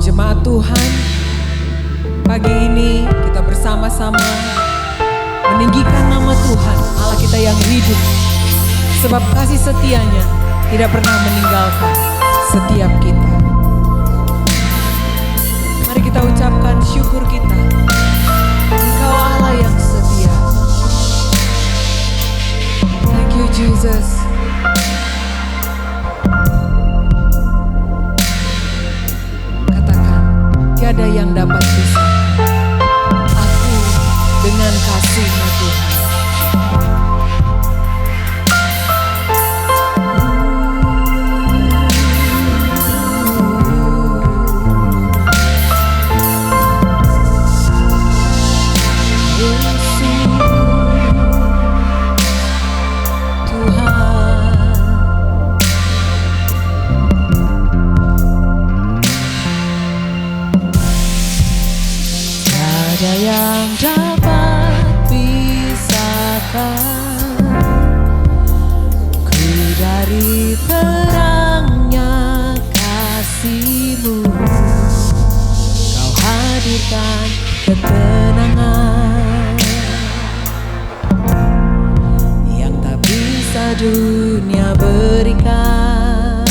Jemaat Tuhan, pagi ini kita bersama-sama meninggikan nama Tuhan, Allah kita yang hidup. Sebab kasih setianya tidak pernah meninggalkan setiap kita. Mari kita ucapkan syukur kita. Engkau Allah yang setia. Thank you Jesus. Katakan, tiada yang dapat pisahkan aku dengan kasih-Mu Tuhan. Tiada yang dapat pisahkan ku dari terangnya kasih-Mu. Kau hadirkan ketenangan yang tak bisa dunia berikan.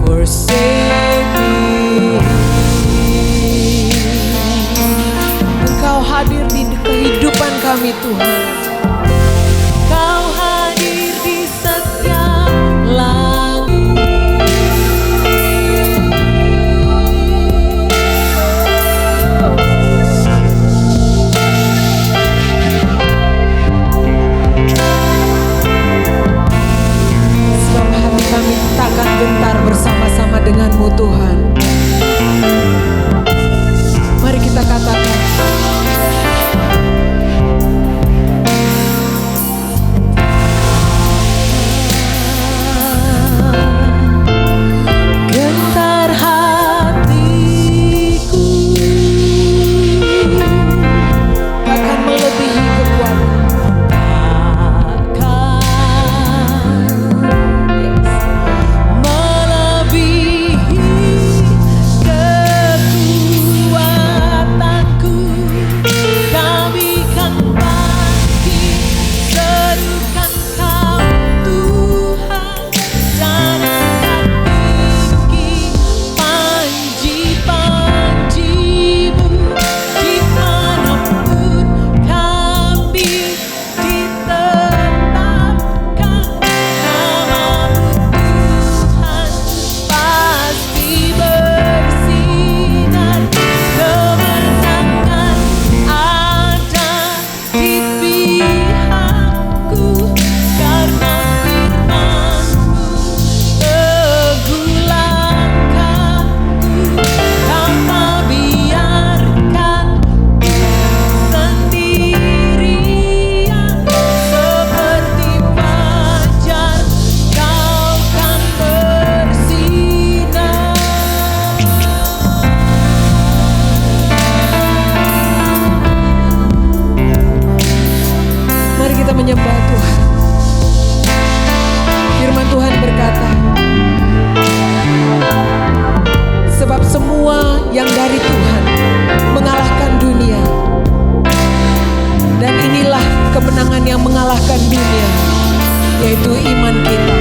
Forsake me. Engkau hadir di kehidupan kami Tuhan. Kau hadir di setiap langkah. Sebab hati kami takkan gentar bersama-sama dengan-Mu Tuhan. Mari kita katakan, gentar hatiku akan melebihi kekuatan. Menyembah Tuhan. Firman Tuhan berkata, sebab semua yang dari Tuhan mengalahkan dunia, dan inilah kemenangan yang mengalahkan dunia, yaitu iman kita.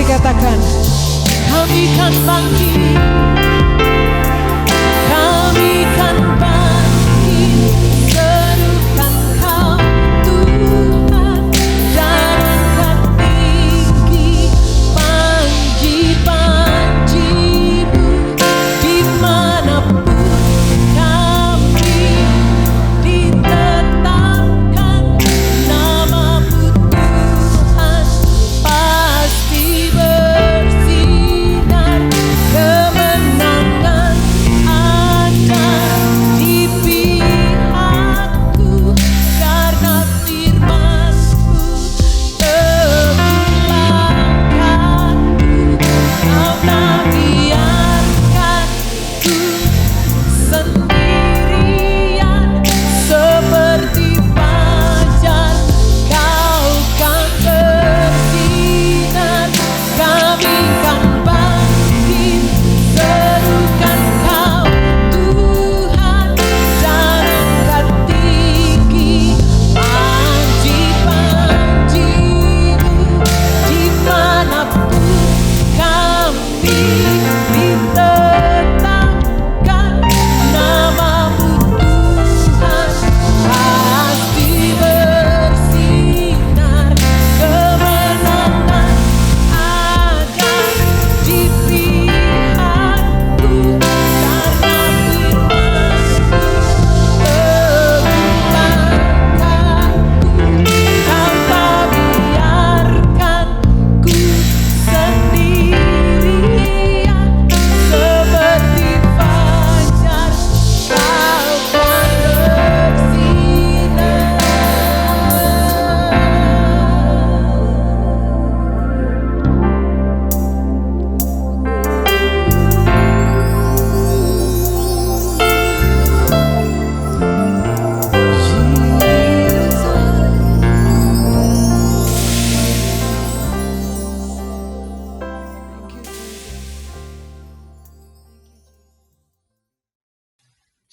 Katakan, kami kan bangkit, kami kan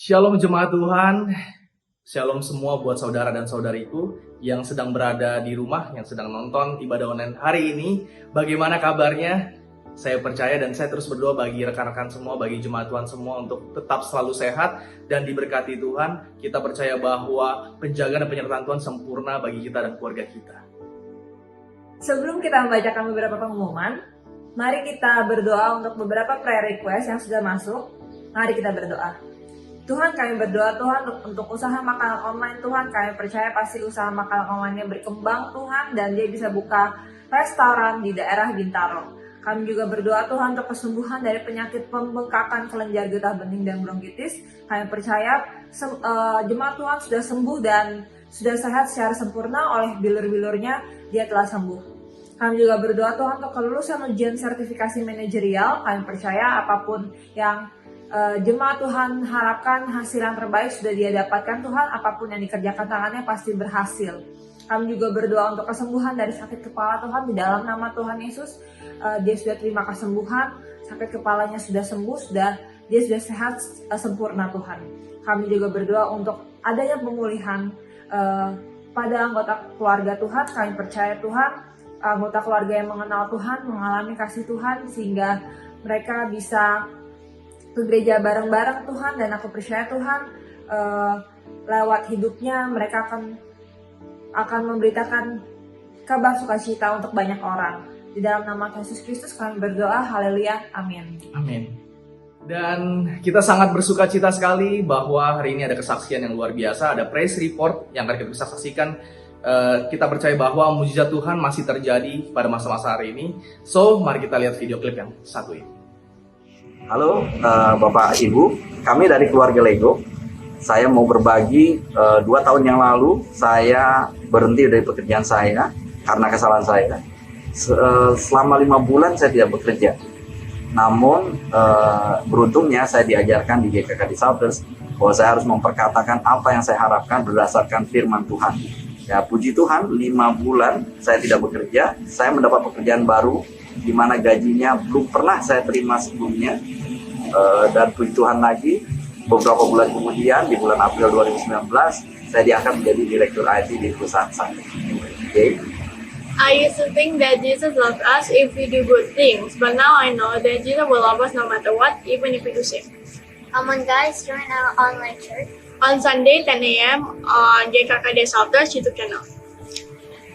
Shalom jemaat Tuhan, shalom semua buat saudara dan saudariku yang sedang berada di rumah, yang sedang nonton ibadah online hari ini. Bagaimana kabarnya? Saya percaya dan saya terus berdoa bagi rekan-rekan semua, bagi jemaat Tuhan semua untuk tetap selalu sehat dan diberkati Tuhan. Kita percaya bahwa penjagaan dan penyertaan Tuhan sempurna bagi kita dan keluarga kita. Sebelum kita membacakan beberapa pengumuman, mari kita berdoa untuk beberapa prayer request yang sudah masuk. Mari kita berdoa. Tuhan, kami berdoa Tuhan untuk usaha makanan online. Tuhan, kami percaya pasti usaha makanan online-nya berkembang Tuhan, dan dia bisa buka restoran di daerah Bintaro. Kami juga berdoa Tuhan untuk kesembuhan dari penyakit pembengkakan kelenjar getah bening dan bronkitis. Kami percaya jemaat Tuhan sudah sembuh dan sudah sehat secara sempurna oleh bilur-bilurnya, dia telah sembuh. Kami juga berdoa Tuhan untuk kelulusan ujian sertifikasi manajerial. Kami percaya apapun yang jemaat Tuhan harapkan, hasil yang terbaik sudah dia dapatkan Tuhan. Apapun yang dikerjakan tangannya pasti berhasil. Kami juga berdoa untuk kesembuhan dari sakit kepala Tuhan di dalam nama Tuhan Yesus. Dia sudah terima kesembuhan, sakit kepalanya sudah sembuh, dia sudah sehat sempurna Tuhan. Kami juga berdoa untuk adanya pemulihan pada anggota keluarga Tuhan. Kami percaya Tuhan, anggota keluarga yang mengenal Tuhan, mengalami kasih Tuhan, sehingga mereka bisa ke gereja bareng-bareng Tuhan. Dan aku percaya Tuhan, lewat hidupnya mereka akan memberitakan kabar sukacita untuk banyak orang. Di dalam nama Yesus Kristus kami berdoa, haleluya, amin. Amin. Dan kita sangat bersuka cita sekali bahwa hari ini ada kesaksian yang luar biasa, ada praise report yang akan kita bisa saksikan. Kita percaya bahwa mujizat Tuhan masih terjadi pada masa-masa hari ini. So, mari kita lihat video klip yang satu ini. Halo Bapak Ibu, kami dari keluarga Lego. Saya mau berbagi, 2 tahun yang lalu saya berhenti dari pekerjaan saya karena kesalahan saya. Selama 5 bulan saya tidak bekerja. Namun beruntungnya saya diajarkan di GKKD Southers bahwa saya harus memperkatakan apa yang saya harapkan berdasarkan firman Tuhan. Ya, puji Tuhan, 5 bulan saya tidak bekerja. Saya mendapat pekerjaan baru di mana gajinya belum pernah saya terima sebelumnya. Dan puji Tuhan lagi, beberapa bulan kemudian di bulan April 2019 saya diangkat menjadi direktur IT di perusahaan saya. Okay. I used to think that Jesus loved us if we do good things, but now I know that Jesus will love us no matter what, even if we do sin. Come on guys, join our online church. On Sunday 10 a.m. on GKKD Southers YouTube channel.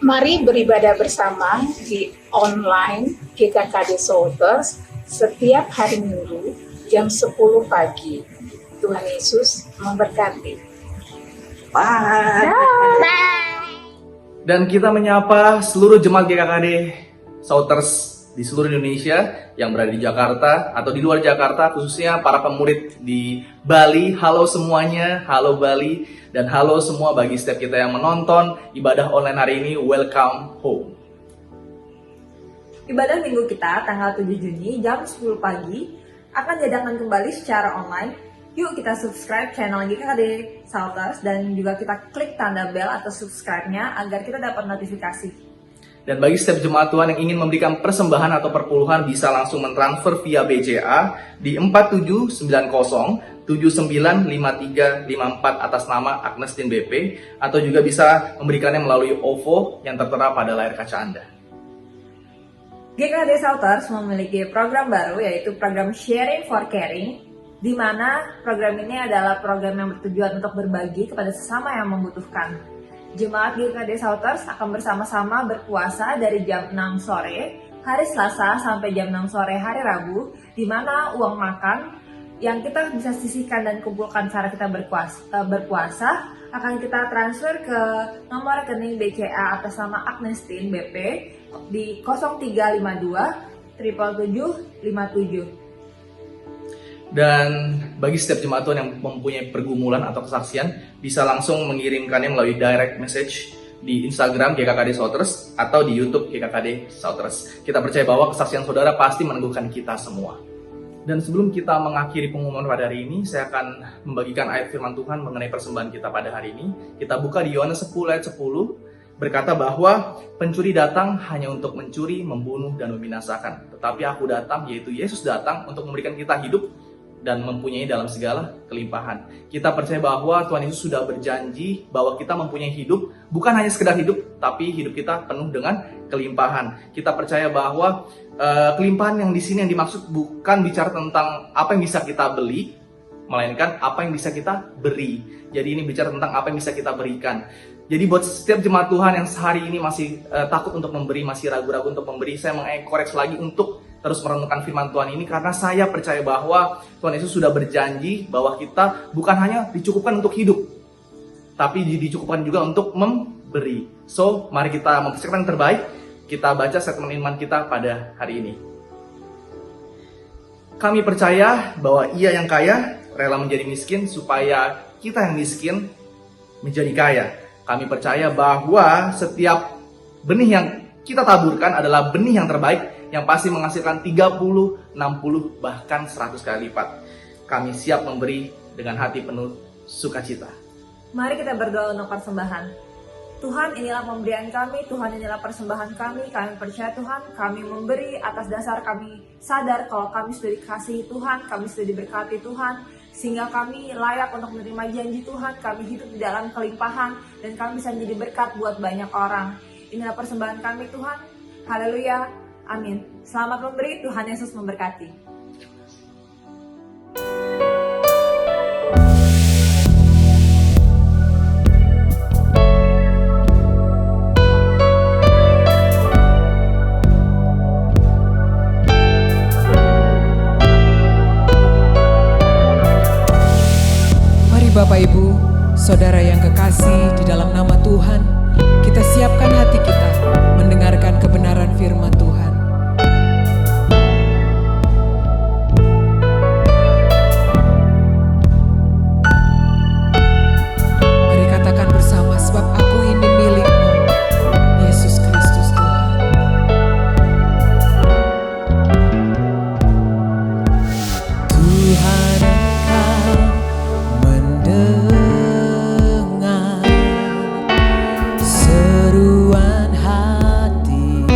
Mari beribadah bersama di online GKKD Southers setiap hari Minggu jam 10 pagi. Tuhan Yesus memberkati. Bye. Bye. Dan kita menyapa seluruh jemaat GKKD Southers di seluruh Indonesia yang berada di Jakarta atau di luar Jakarta, khususnya para pemurid di Bali. Halo semuanya, halo Bali, dan halo semua bagi setiap kita yang menonton ibadah online hari ini. Welcome home. Ibadah minggu kita tanggal 7 Juni jam 10 pagi akan diadakan kembali secara online. Yuk kita subscribe channel GKKD Southers dan juga kita klik tanda bel atau subscribe-nya agar kita dapat notifikasi. Dan bagi setiap jemaat Tuhan yang ingin memberikan persembahan atau perpuluhan bisa langsung mentransfer via BCA di 4790 795354 atas nama Agnestin BP, atau juga bisa memberikannya melalui OVO yang tertera pada layar kaca Anda. GKKD Southers memiliki program baru yaitu program Sharing for Caring, di mana program ini adalah program yang bertujuan untuk berbagi kepada sesama yang membutuhkan. Jemaat GKKD Southers akan bersama-sama berpuasa dari jam 6 sore hari Selasa sampai jam 6 sore hari Rabu, di mana uang makan yang kita bisa sisihkan dan kumpulkan cara kita berpuasa akan kita transfer ke nomor rekening BCA atas nama Agnestin BP di 0352 77757. Dan bagi setiap jemaat Tuhan yang mempunyai pergumulan atau kesaksian, bisa langsung mengirimkannya melalui direct message di Instagram GKKD Southers atau di YouTube GKKD Southers. Kita percaya bahwa kesaksian saudara pasti meneguhkan kita semua. Dan sebelum kita mengakhiri pengumuman pada hari ini, saya akan membagikan ayat firman Tuhan mengenai persembahan kita pada hari ini. Kita buka di Yohanes 10 ayat 10, berkata bahwa pencuri datang hanya untuk mencuri, membunuh, dan membinasakan. Tetapi aku datang, yaitu Yesus datang untuk memberikan kita hidup dan mempunyai dalam segala kelimpahan. Kita percaya bahwa Tuhan Yesus sudah berjanji bahwa kita mempunyai hidup, bukan hanya sekedar hidup, tapi hidup kita penuh dengan kelimpahan. Kita percaya bahwa kelimpahan yang di sini yang dimaksud bukan bicara tentang apa yang bisa kita beli, melainkan apa yang bisa kita beri. Jadi ini bicara tentang apa yang bisa kita berikan. Jadi buat setiap jemaat Tuhan yang sehari ini masih takut untuk memberi, masih ragu-ragu untuk memberi, saya mengencourage lagi untuk terus merenungkan firman Tuhan ini, karena saya percaya bahwa Tuhan Yesus sudah berjanji bahwa kita bukan hanya dicukupkan untuk hidup, tapi dicukupkan juga untuk memberi. So, mari kita mempersiapkan yang terbaik. Kita baca statement iman kita pada hari ini. Kami percaya bahwa Ia yang kaya rela menjadi miskin supaya kita yang miskin menjadi kaya. Kami percaya bahwa setiap benih yang kita taburkan adalah benih yang terbaik yang pasti menghasilkan 30, 60, bahkan 100 kali lipat. Kami siap memberi dengan hati penuh sukacita. Mari kita berdoa untuk persembahan. Tuhan, inilah pemberian kami, Tuhan, inilah persembahan kami. Kami percaya Tuhan, kami memberi atas dasar kami sadar kalau kami sudah dikasihi Tuhan, kami sudah diberkati Tuhan, sehingga kami layak untuk menerima janji Tuhan. Kami hidup di dalam kelimpahan dan kami bisa menjadi berkat buat banyak orang. Inilah persembahan kami Tuhan. Haleluya. Amin. Selamat memberi, Tuhan Yesus memberkati. Bapak Ibu, Saudara yang kekasih di dalam nama Tuhan, kita siapkan hati kita mendengarkan kebenaran firman Tuhan. Mari katakan bersama, sebab aku ini milik-Mu, Yesus Kristus Tuhan. Tuhan, seruan hatiku,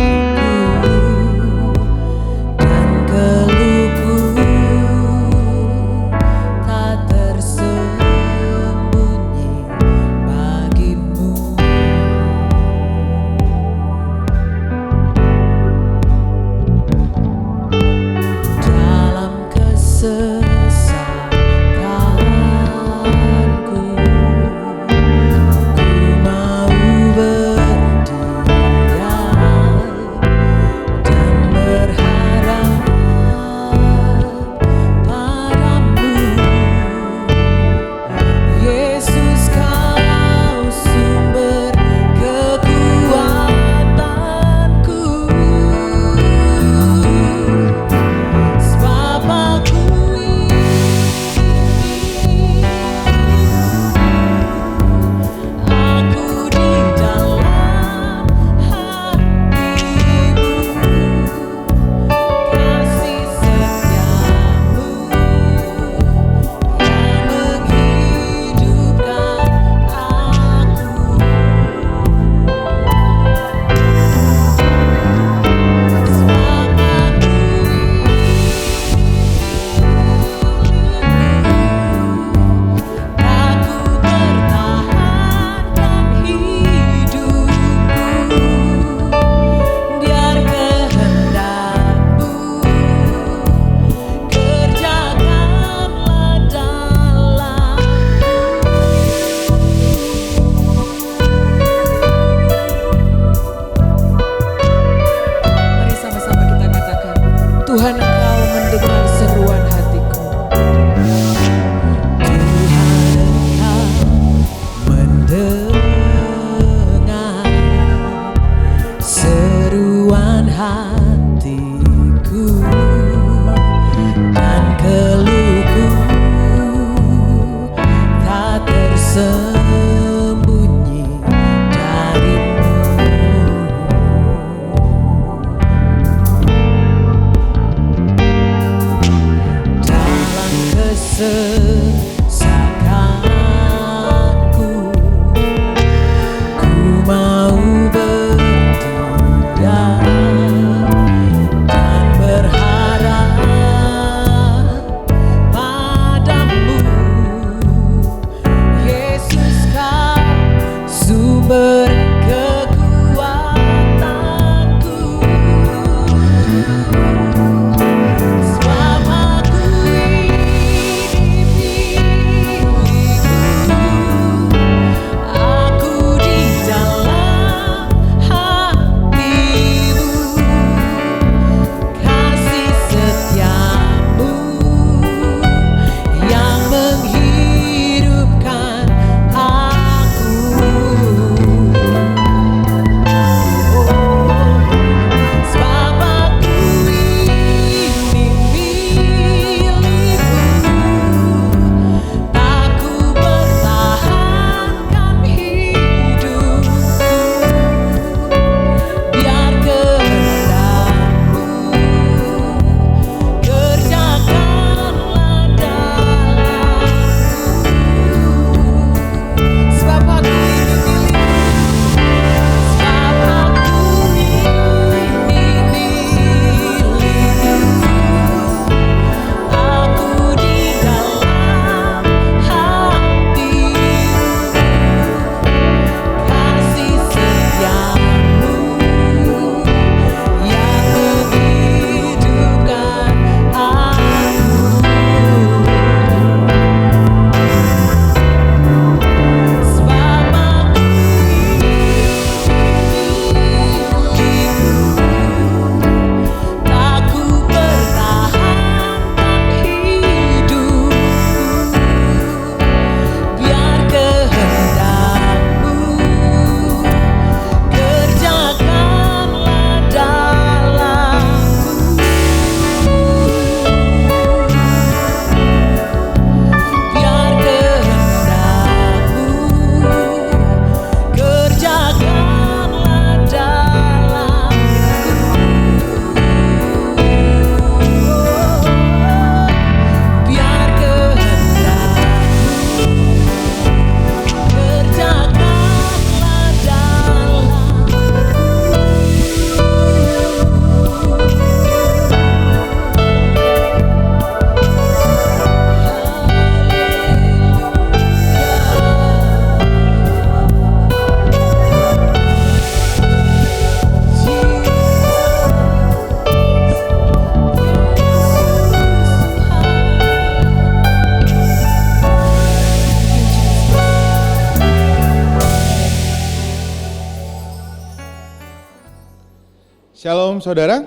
Shalom saudara,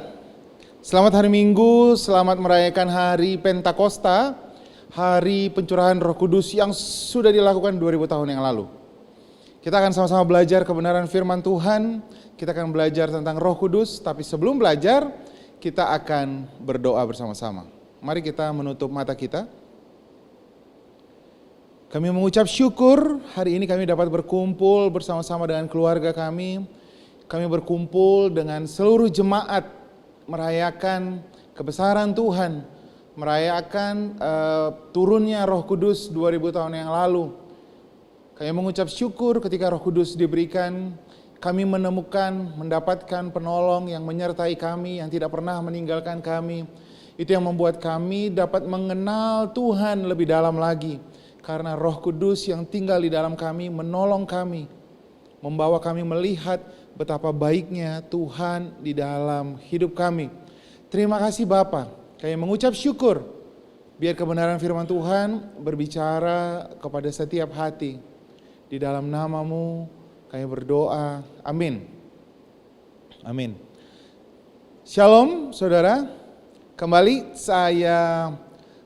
selamat hari Minggu, selamat merayakan hari Pentakosta, hari pencurahan Roh Kudus yang sudah dilakukan 2000 tahun yang lalu. Kita akan sama-sama belajar kebenaran firman Tuhan, kita akan belajar tentang Roh Kudus, tapi sebelum belajar, kita akan berdoa bersama-sama. Mari kita menutup mata kita. Kami mengucap syukur, hari ini kami dapat berkumpul bersama-sama dengan keluarga kami. Kami berkumpul dengan seluruh jemaat merayakan kebesaran Tuhan, merayakan turunnya Roh Kudus 2000 tahun yang lalu. Kami mengucap syukur ketika Roh Kudus diberikan, kami mendapatkan penolong yang menyertai kami, yang tidak pernah meninggalkan kami. Itu yang membuat kami dapat mengenal Tuhan lebih dalam lagi. Karena Roh Kudus yang tinggal di dalam kami menolong kami, membawa kami melihat betapa baiknya Tuhan di dalam hidup kami. Terima kasih Bapa. Kami mengucap syukur. Biar kebenaran firman Tuhan berbicara kepada setiap hati. Di dalam nama-Mu kami berdoa. Amin. Amin. Shalom saudara. Kembali saya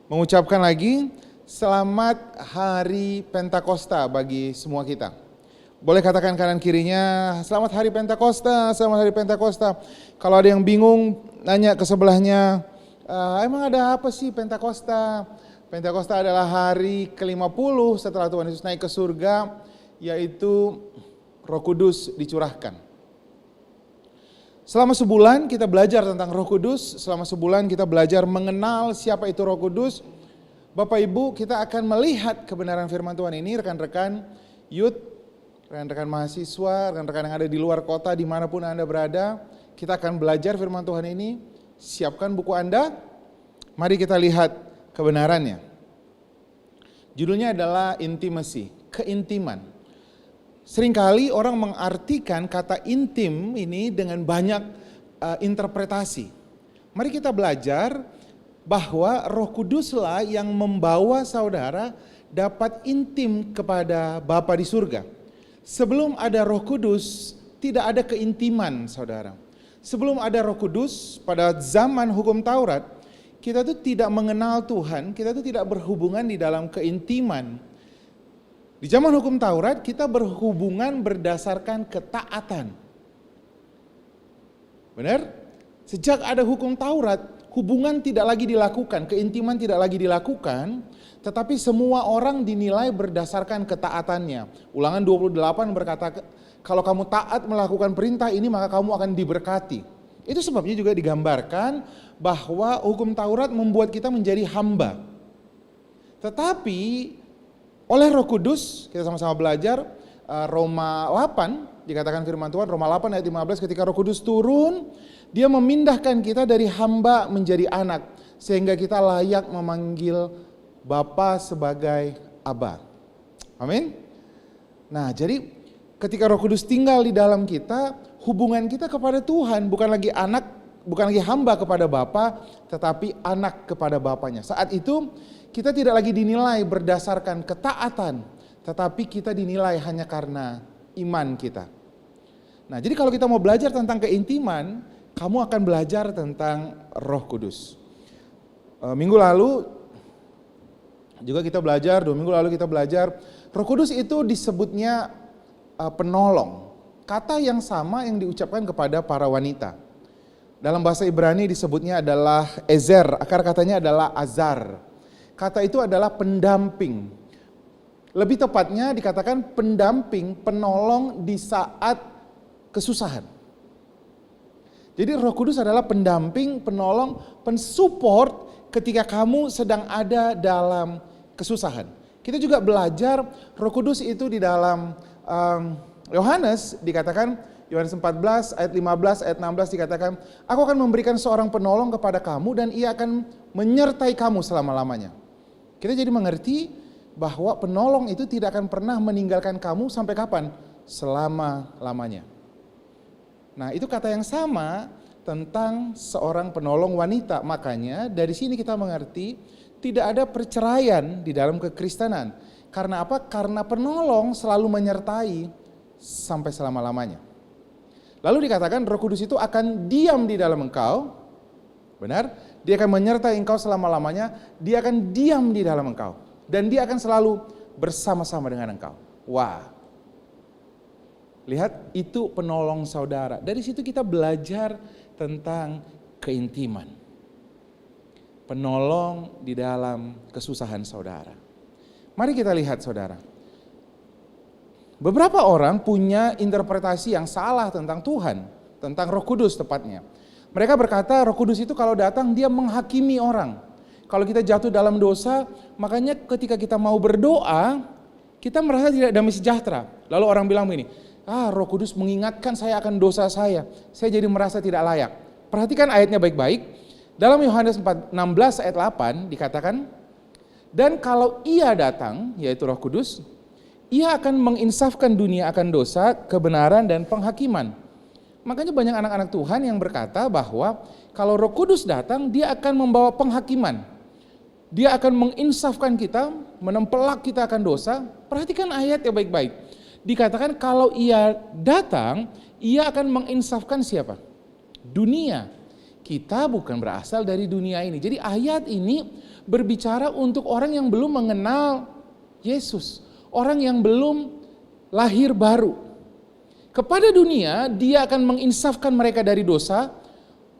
mengucapkan lagi selamat hari Pentakosta bagi semua kita. Boleh katakan kanan kirinya, selamat hari Pentakosta, selamat hari Pentakosta. Kalau ada yang bingung, nanya ke sebelahnya, emang ada apa sih Pentakosta? Pentakosta adalah hari ke-50 setelah Tuhan Yesus naik ke surga, yaitu Roh Kudus dicurahkan. Selama sebulan kita belajar tentang Roh Kudus, selama sebulan kita belajar mengenal siapa itu Roh Kudus. Bapak Ibu, kita akan melihat kebenaran firman Tuhan ini, rekan-rekan youth, rekan-rekan mahasiswa, rekan-rekan yang ada di luar kota, dimanapun Anda berada, kita akan belajar firman Tuhan ini. Siapkan buku Anda, mari kita lihat kebenarannya. Judulnya adalah intimacy, keintiman. Seringkali orang mengartikan kata intim ini dengan banyak interpretasi. Mari kita belajar bahwa Roh Kuduslah yang membawa saudara dapat intim kepada Bapa di surga. Sebelum ada Roh Kudus, tidak ada keintiman, saudara. Sebelum ada Roh Kudus, pada zaman hukum Taurat, kita tuh tidak mengenal Tuhan, kita tuh tidak berhubungan di dalam keintiman. Di zaman hukum Taurat, kita berhubungan berdasarkan ketaatan. Benar? Sejak ada hukum Taurat, hubungan tidak lagi dilakukan, keintiman tidak lagi dilakukan, tetapi semua orang dinilai berdasarkan ketaatannya. Ulangan 28 berkata, kalau kamu taat melakukan perintah ini maka kamu akan diberkati. Itu sebabnya juga digambarkan bahwa hukum Taurat membuat kita menjadi hamba. Tetapi oleh Roh Kudus, kita sama-sama belajar, Roma 8, dikatakan firman Tuhan, Roma 8 ayat 15, ketika Roh Kudus turun, Dia memindahkan kita dari hamba menjadi anak, sehingga kita layak memanggil Bapa sebagai Aba. Amin. Nah, jadi ketika Roh Kudus tinggal di dalam kita, hubungan kita kepada Tuhan bukan lagi anak, bukan lagi hamba kepada Bapa, tetapi anak kepada Bapanya. Saat itu kita tidak lagi dinilai berdasarkan ketaatan, tetapi kita dinilai hanya karena iman kita. Nah, jadi kalau kita mau belajar tentang keintiman, kamu akan belajar tentang Roh Kudus. Minggu lalu juga kita belajar, 2 minggu lalu kita belajar, Roh Kudus itu disebutnya penolong. Kata yang sama yang diucapkan kepada para wanita. Dalam bahasa Ibrani disebutnya adalah ezer, akar katanya adalah azar. Kata itu adalah pendamping. Lebih tepatnya dikatakan pendamping, penolong di saat kesusahan. Jadi Roh Kudus adalah pendamping, penolong, pensupport ketika kamu sedang ada dalam kesusahan. Kita juga belajar Roh Kudus itu di dalam Yohanes dikatakan, Yohanes 14 ayat 15 ayat 16 dikatakan, aku akan memberikan seorang penolong kepada kamu dan ia akan menyertai kamu selama-lamanya. Kita jadi mengerti bahwa penolong itu tidak akan pernah meninggalkan kamu sampai kapan? Selama-lamanya. Nah, itu kata yang sama tentang seorang penolong wanita. Makanya dari sini kita mengerti tidak ada perceraian di dalam kekristenan. Karena apa? Karena penolong selalu menyertai sampai selama-lamanya. Lalu dikatakan Roh Kudus itu akan diam di dalam engkau. Benar? Dia akan menyertai engkau selama-lamanya. Dia akan diam di dalam engkau. Dan dia akan selalu bersama-sama dengan engkau. Wah. Lihat, itu penolong saudara. Dari situ kita belajar tentang keintiman. Penolong di dalam kesusahan saudara. Mari kita lihat saudara. Beberapa orang punya interpretasi yang salah tentang Tuhan, tentang Roh Kudus tepatnya. Mereka berkata Roh Kudus itu kalau datang dia menghakimi orang. Kalau kita jatuh dalam dosa, makanya ketika kita mau berdoa, kita merasa tidak damai sejahtera. Lalu orang bilang begini, Roh Kudus mengingatkan saya akan dosa saya jadi merasa tidak layak. Perhatikan ayatnya baik-baik. Dalam Yohanes 16 ayat 8 dikatakan, dan kalau ia datang, yaitu Roh Kudus, ia akan menginsafkan dunia akan dosa, kebenaran, dan penghakiman. Makanya banyak anak-anak Tuhan yang berkata bahwa kalau Roh Kudus datang, dia akan membawa penghakiman. Dia akan menginsafkan kita, menempelak kita akan dosa. Perhatikan ayat ya baik-baik. Dikatakan kalau ia datang, ia akan menginsafkan siapa? Dunia. Kita bukan berasal dari dunia ini. Jadi ayat ini berbicara untuk orang yang belum mengenal Yesus. Orang yang belum lahir baru. Kepada dunia, dia akan menginsafkan mereka dari dosa,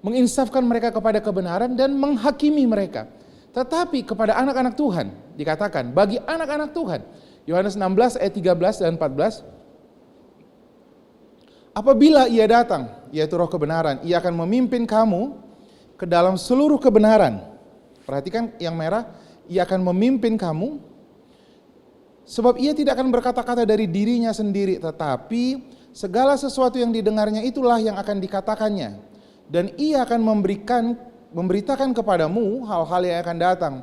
menginsafkan mereka kepada kebenaran, dan menghakimi mereka. Tetapi kepada anak-anak Tuhan, dikatakan, bagi anak-anak Tuhan, Yohanes 16 ayat 13 dan 14, apabila ia datang, yaitu Roh kebenaran, ia akan memimpin kamu ke dalam seluruh kebenaran. Perhatikan yang merah, ia akan memimpin kamu. Sebab ia tidak akan berkata-kata dari dirinya sendiri, tetapi segala sesuatu yang didengarnya itulah yang akan dikatakannya. Dan ia akan memberitakan kepadamu hal-hal yang akan datang.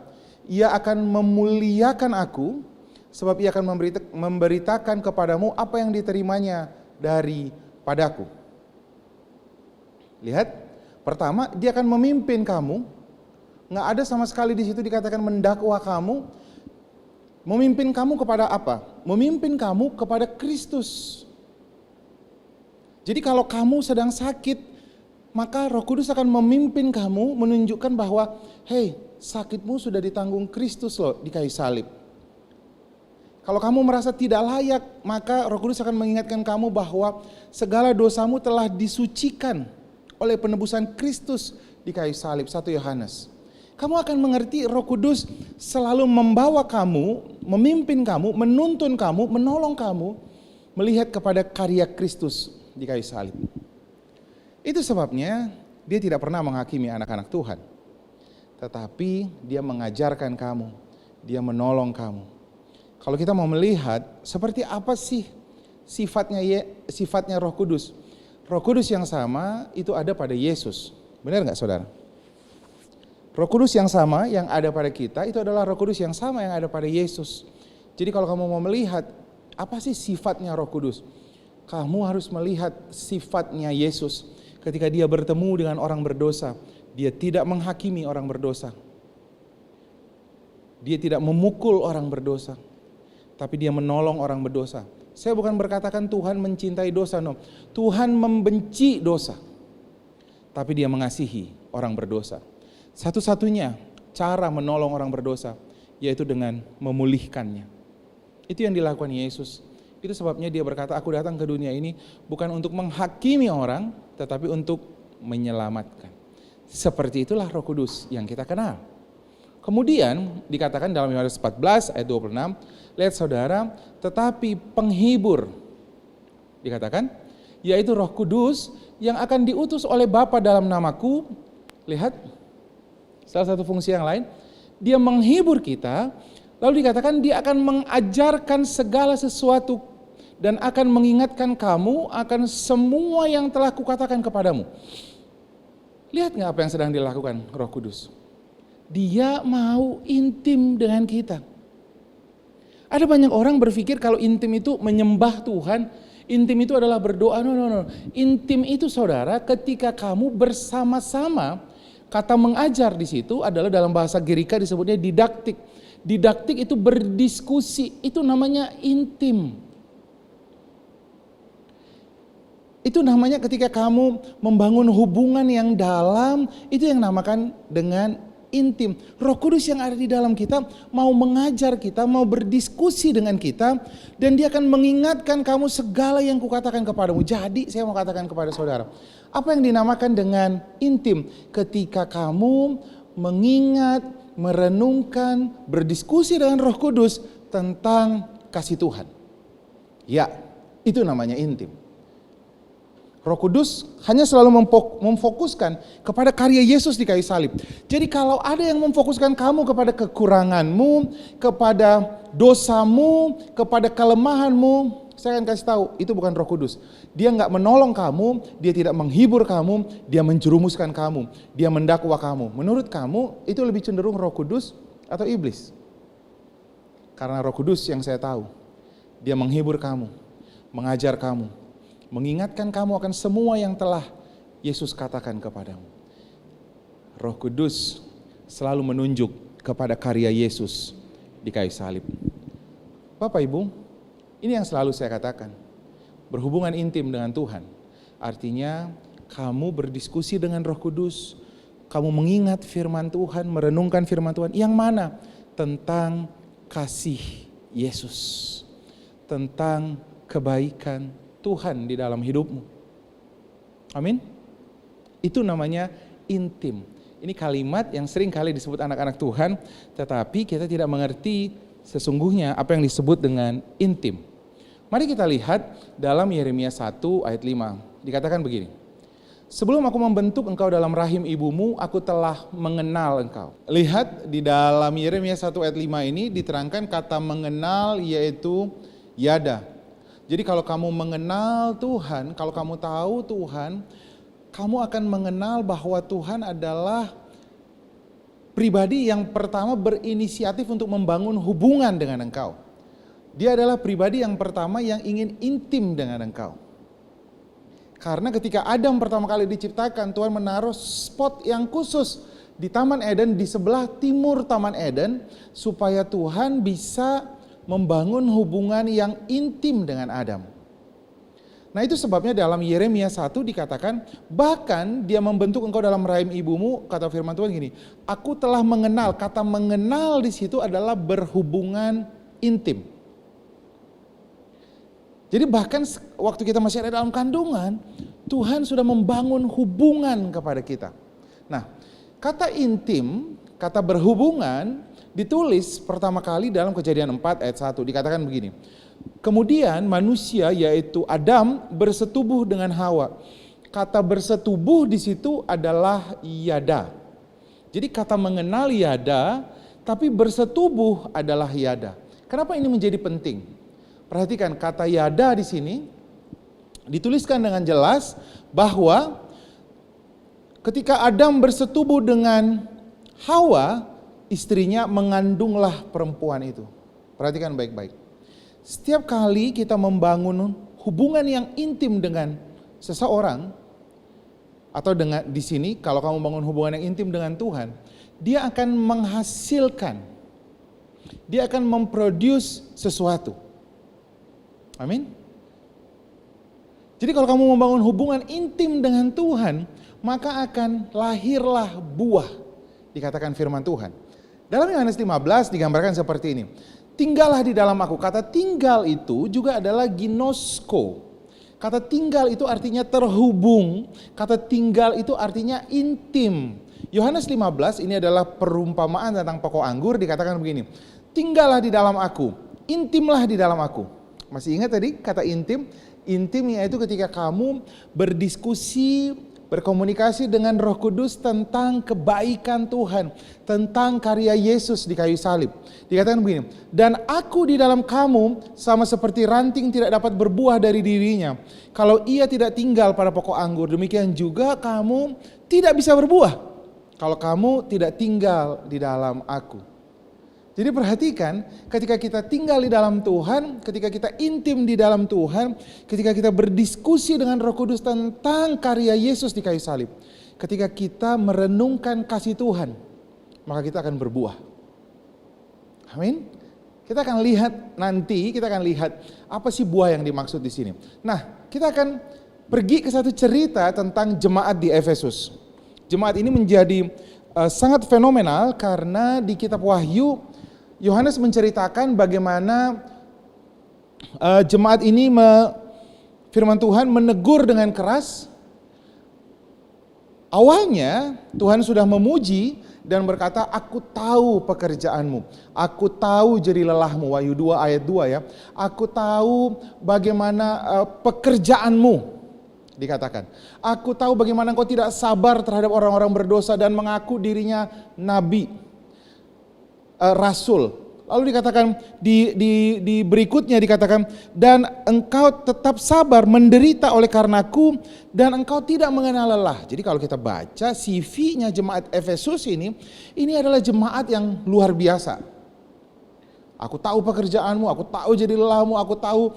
Ia akan memuliakan aku, sebab ia akan memberitakan kepadamu apa yang diterimanya daripadaku. Lihat, pertama dia akan memimpin kamu. Nggak ada sama sekali di situ dikatakan mendakwa kamu. Memimpin kamu kepada apa? Memimpin kamu kepada Kristus. Jadi kalau kamu sedang sakit, maka Roh Kudus akan memimpin kamu menunjukkan bahwa, hey, sakitmu sudah ditanggung Kristus loh di kayu salib. Kalau kamu merasa tidak layak, maka Roh Kudus akan mengingatkan kamu bahwa segala dosamu telah disucikan oleh penebusan Kristus di kayu salib. 1 Yohanes. Kamu akan mengerti Roh Kudus selalu membawa kamu, memimpin kamu, menuntun kamu, menolong kamu melihat kepada karya Kristus di kayu salib. Itu sebabnya dia tidak pernah menghakimi anak-anak Tuhan. Tetapi dia mengajarkan kamu, dia menolong kamu. Kalau kita mau melihat seperti apa sih sifatnya Roh Kudus. Roh Kudus yang sama itu ada pada Yesus. Benar enggak saudara? Roh Kudus yang sama yang ada pada kita itu adalah Roh Kudus yang sama yang ada pada Yesus. Jadi kalau kamu mau melihat apa sih sifatnya Roh Kudus? Kamu harus melihat sifatnya Yesus ketika dia bertemu dengan orang berdosa. Dia tidak menghakimi orang berdosa. Dia tidak memukul orang berdosa. Tapi dia menolong orang berdosa. Saya bukan berkatakan Tuhan mencintai dosa, no. Tuhan membenci dosa. Tapi dia mengasihi orang berdosa. Satu-satunya cara menolong orang berdosa yaitu dengan memulihkannya. Itu yang dilakukan Yesus. Itu sebabnya dia berkata, aku datang ke dunia ini bukan untuk menghakimi orang, tetapi untuk menyelamatkan. Seperti itulah Roh Kudus yang kita kenal. Kemudian dikatakan dalam Yohanes 14 ayat 26, lihat saudara, tetapi penghibur, dikatakan, yaitu Roh Kudus yang akan diutus oleh Bapa dalam namaku. Lihat, salah satu fungsi yang lain, dia menghibur kita, lalu dikatakan dia akan mengajarkan segala sesuatu dan akan mengingatkan kamu akan semua yang telah kukatakan kepadamu. Lihat nggak apa yang sedang dilakukan Roh Kudus? Dia mau intim dengan kita. Ada banyak orang berpikir kalau intim itu menyembah Tuhan, intim itu adalah berdoa. No. Intim itu saudara ketika kamu bersama-sama. Kata mengajar di situ adalah dalam bahasa Girika disebutnya didaktik. Didaktik itu berdiskusi, itu namanya intim. Itu namanya ketika kamu membangun hubungan yang dalam, itu yang namakan dengan intim. Roh Kudus yang ada di dalam kita mau mengajar kita, mau berdiskusi dengan kita, dan dia akan mengingatkan kamu segala yang kukatakan kepadamu. Jadi saya mau katakan kepada saudara, apa yang dinamakan dengan intim? Ketika kamu mengingat, merenungkan, berdiskusi dengan Roh Kudus tentang kasih Tuhan. Ya, itu namanya intim. Roh Kudus hanya selalu memfokuskan kepada karya Yesus di kayu salib. Jadi kalau ada yang memfokuskan kamu kepada kekuranganmu, kepada dosamu, kepada kelemahanmu, saya akan kasih tahu, itu bukan Roh Kudus. Dia nggak menolong kamu, dia tidak menghibur kamu, dia menjerumuskan kamu, dia mendakwa kamu. Menurut kamu, itu lebih cenderung Roh Kudus atau iblis? Karena Roh Kudus yang saya tahu, dia menghibur kamu, mengajar kamu, mengingatkan kamu akan semua yang telah Yesus katakan kepadamu. Roh Kudus selalu menunjuk kepada karya Yesus di kayu salib. Bapak Ibu, ini yang selalu saya katakan. Berhubungan intim dengan Tuhan, artinya kamu berdiskusi dengan Roh Kudus, kamu mengingat firman Tuhan, merenungkan firman Tuhan. Yang mana? Tentang kasih Yesus, tentang kebaikan Tuhan di dalam hidupmu. Amin. Itu namanya intim. Ini kalimat yang sering kali disebut anak-anak Tuhan, tetapi kita tidak mengerti sesungguhnya apa yang disebut dengan intim. Mari kita lihat dalam Yeremia 1 ayat 5. Dikatakan begini. Sebelum aku membentuk engkau dalam rahim ibumu, aku telah mengenal engkau. Lihat di dalam Yeremia 1 ayat 5 ini diterangkan kata mengenal yaitu yada. Jadi kalau kamu mengenal Tuhan, kalau kamu tahu Tuhan, kamu akan mengenal bahwa Tuhan adalah pribadi yang pertama berinisiatif untuk membangun hubungan dengan engkau. Dia adalah pribadi yang pertama yang ingin intim dengan engkau. Karena ketika Adam pertama kali diciptakan, Tuhan menaruh spot yang khusus di Taman Eden, di sebelah timur Taman Eden, supaya Tuhan bisa membangun hubungan yang intim dengan Adam. Nah itu sebabnya dalam Yeremia 1 dikatakan, bahkan dia membentuk engkau dalam rahim ibumu, kata firman Tuhan gini, aku telah mengenal. Kata mengenal di situ adalah berhubungan intim. Jadi bahkan waktu kita masih ada dalam kandungan, Tuhan sudah membangun hubungan kepada kita. Nah, kata intim, kata berhubungan ditulis pertama kali dalam Kejadian 4 ayat 1. Dikatakan begini. Kemudian manusia yaitu Adam bersetubuh dengan Hawa. Kata bersetubuh di situ adalah yada. Jadi kata mengenal yada, tapi bersetubuh adalah yada. Kenapa ini menjadi penting? Perhatikan kata yada di sini dituliskan dengan jelas bahwa ketika Adam bersetubuh dengan Hawa, istrinya mengandunglah perempuan itu. Perhatikan baik-baik. Setiap kali kita membangun hubungan yang intim dengan seseorang, atau dengan di sini kalau kamu bangun hubungan yang intim dengan Tuhan, dia akan menghasilkan, dia akan memproduce sesuatu. Amin. Jadi kalau kamu membangun hubungan intim dengan Tuhan, maka akan lahirlah buah, dikatakan firman Tuhan. Dalam Yohanes 15 digambarkan seperti ini. Tinggallah di dalam aku. Kata tinggal itu juga adalah ginosko. Kata tinggal itu artinya terhubung. Kata tinggal itu artinya intim. Yohanes 15 ini adalah perumpamaan tentang pokok anggur, dikatakan begini. Tinggallah di dalam aku, intimlah di dalam aku. Masih ingat tadi kata intim? Intim yaitu ketika kamu berdiskusi, berkomunikasi dengan Roh Kudus tentang kebaikan Tuhan, tentang karya Yesus di kayu salib. Dikatakan begini, dan aku di dalam kamu sama seperti ranting tidak dapat berbuah dari dirinya. Kalau ia tidak tinggal pada pokok anggur, demikian juga kamu tidak bisa berbuah kalau kamu tidak tinggal di dalam aku. Jadi perhatikan, ketika kita tinggal di dalam Tuhan, ketika kita intim di dalam Tuhan, ketika kita berdiskusi dengan Roh Kudus tentang karya Yesus di kayu salib, ketika kita merenungkan kasih Tuhan, maka kita akan berbuah. Amin. Kita akan lihat nanti, kita akan lihat apa sih buah yang dimaksud di sini. Nah, kita akan pergi ke satu cerita tentang jemaat di Efesus. Jemaat ini menjadi sangat fenomenal karena di kitab Wahyu Yohanes menceritakan bagaimana jemaat ini firman Tuhan menegur dengan keras. Awalnya Tuhan sudah memuji dan berkata, aku tahu pekerjaanmu, aku tahu jerih lelahmu, Wahyu 2 ayat 2 ya. Aku tahu bagaimana pekerjaanmu, dikatakan. Aku tahu bagaimana engkau tidak sabar terhadap orang-orang berdosa dan mengaku dirinya nabi, rasul. Lalu dikatakan di berikutnya dikatakan, dan engkau tetap sabar menderita oleh karenaku dan engkau tidak mengenal lelah. Jadi kalau kita baca CV-nya jemaat Efesus ini adalah jemaat yang luar biasa. Aku tahu pekerjaanmu, aku tahu jadi lelahmu, aku tahu